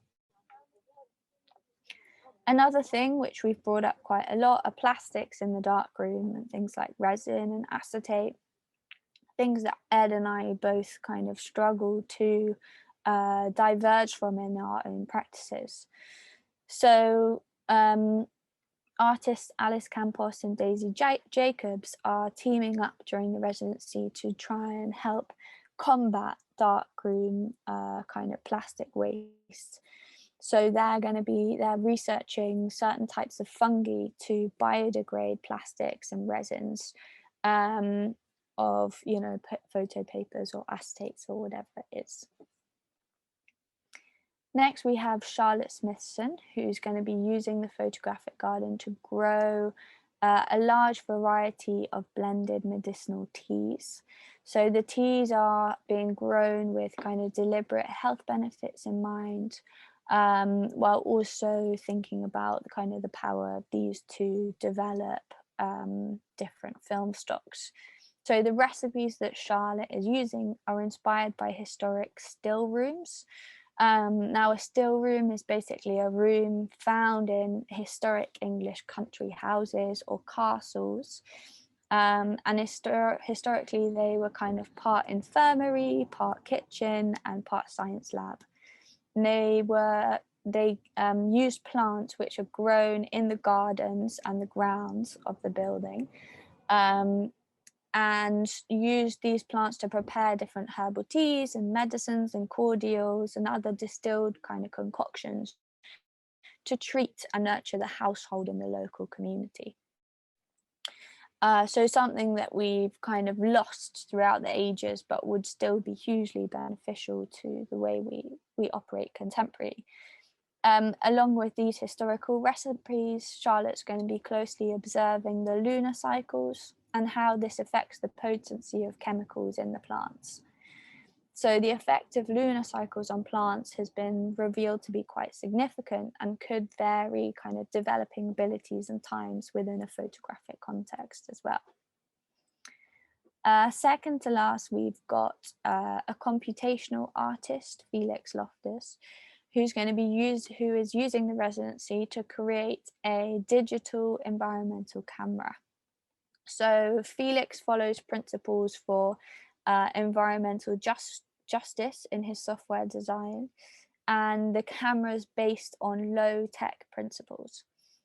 Another thing which we've brought up quite a lot are plastics in the darkroom, and things like resin and acetate, things that Ed and I both kind of struggle to diverge from in our own practices. So artists Alice Campos and Daisy Jacobs are teaming up during the residency to try and help combat darkroom kind of plastic waste. So they're researching certain types of fungi to biodegrade plastics and resins of, you know, photo papers or acetates or whatever it is. Next, we have Charlotte Smithson, who's going to be using the photographic garden to grow a large variety of blended medicinal teas. So the teas are being grown with kind of deliberate health benefits in mind, while also thinking about the kind of the power of these to develop different film stocks. So the recipes that Charlotte is using are inspired by historic still rooms. Now a still room is basically a room found in historic English country houses or castles, and historically they were kind of part infirmary, part kitchen and part science lab. And they used plants which are grown in the gardens and the grounds of the building, and used these plants to prepare different herbal teas and medicines and cordials and other distilled kind of concoctions to treat and nurture the household in the local community. So something that we've kind of lost throughout the ages, but would still be hugely beneficial to the way we operate contemporary. Along with these historical recipes, Charlotte's going to be closely observing the lunar cycles and how this affects the potency of chemicals in the plants. So the effect of lunar cycles on plants has been revealed to be quite significant and could vary kind of developing abilities and times within a photographic context as well. Second to last, we've got a computational artist, Felix Loftus, who is using the residency to create a digital environmental camera. So Felix follows principles for environmental justice in his software design, and the camera is based on low-tech principles.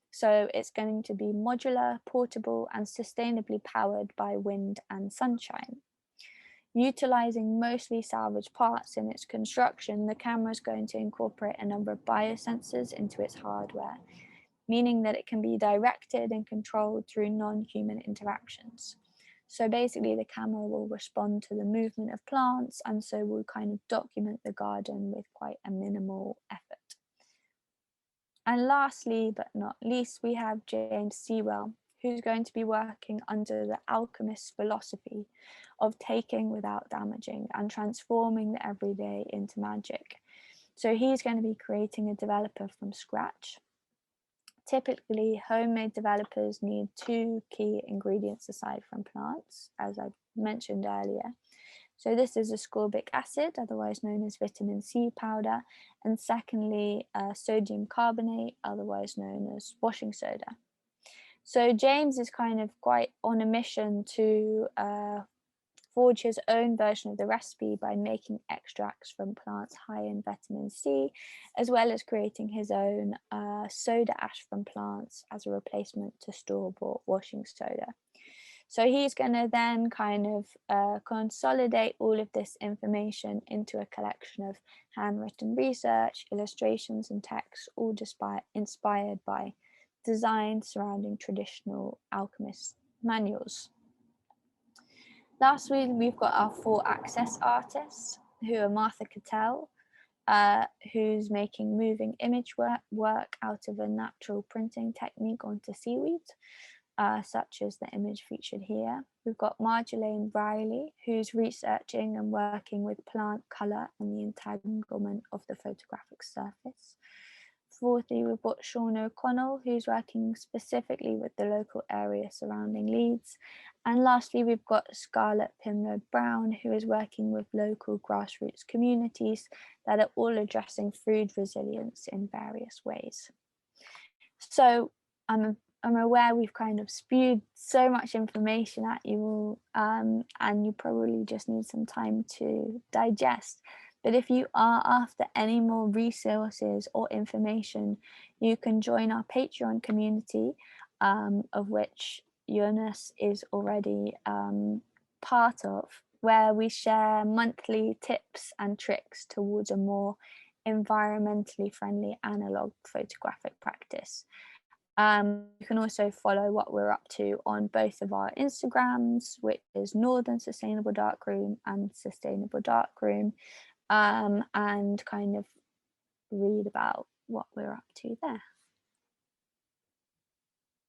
So it's going to be modular, portable, and sustainably powered by wind and sunshine. Utilizing mostly salvaged parts in its construction, the camera is going to incorporate a number of biosensors into its hardware, meaning that it can be directed and controlled through non-human interactions. So basically the camera will respond to the movement of plants, and so will kind of document the garden with quite a minimal effort. And lastly, but not least, we have James Seawell, who's going to be working under the alchemist's philosophy of taking without damaging and transforming the everyday into magic. So he's going to be creating a developer from scratch. Typically, homemade developers need 2 key ingredients aside from plants, as I mentioned earlier. So this is ascorbic acid, otherwise known as vitamin C powder, and secondly, sodium carbonate, otherwise known as washing soda. So James is kind of quite on a mission to forge his own version of the recipe by making extracts from plants high in vitamin C, as well as creating his own soda ash from plants as a replacement to store-bought washing soda. So he's going to then kind of consolidate all of this information into a collection of handwritten research, illustrations and texts, all inspired by design surrounding traditional alchemist manuals. Lastly, we've got our 4 access artists, who are Martha Cattell, who's making moving image work out of a natural printing technique onto seaweed, such as the image featured here. We've got Marjolaine Riley, who's researching and working with plant colour and the entanglement of the photographic surface. Fourthly, we've got Sean O'Connell, who's working specifically with the local area surrounding Leeds. And lastly, we've got Scarlett Pimlode Brown, who is working with local grassroots communities that are all addressing food resilience in various ways. So I'm aware we've kind of spewed so much information at you all, and you probably just need some time to digest. But if you are after any more resources or information, you can join our Patreon community, of which Jonas is already part of, where we share monthly tips and tricks towards a more environmentally friendly analog photographic practice. You can also follow what we're up to on both of our Instagrams, which is Northern Sustainable Darkroom and Sustainable Darkroom, and kind of read about what we're up to there.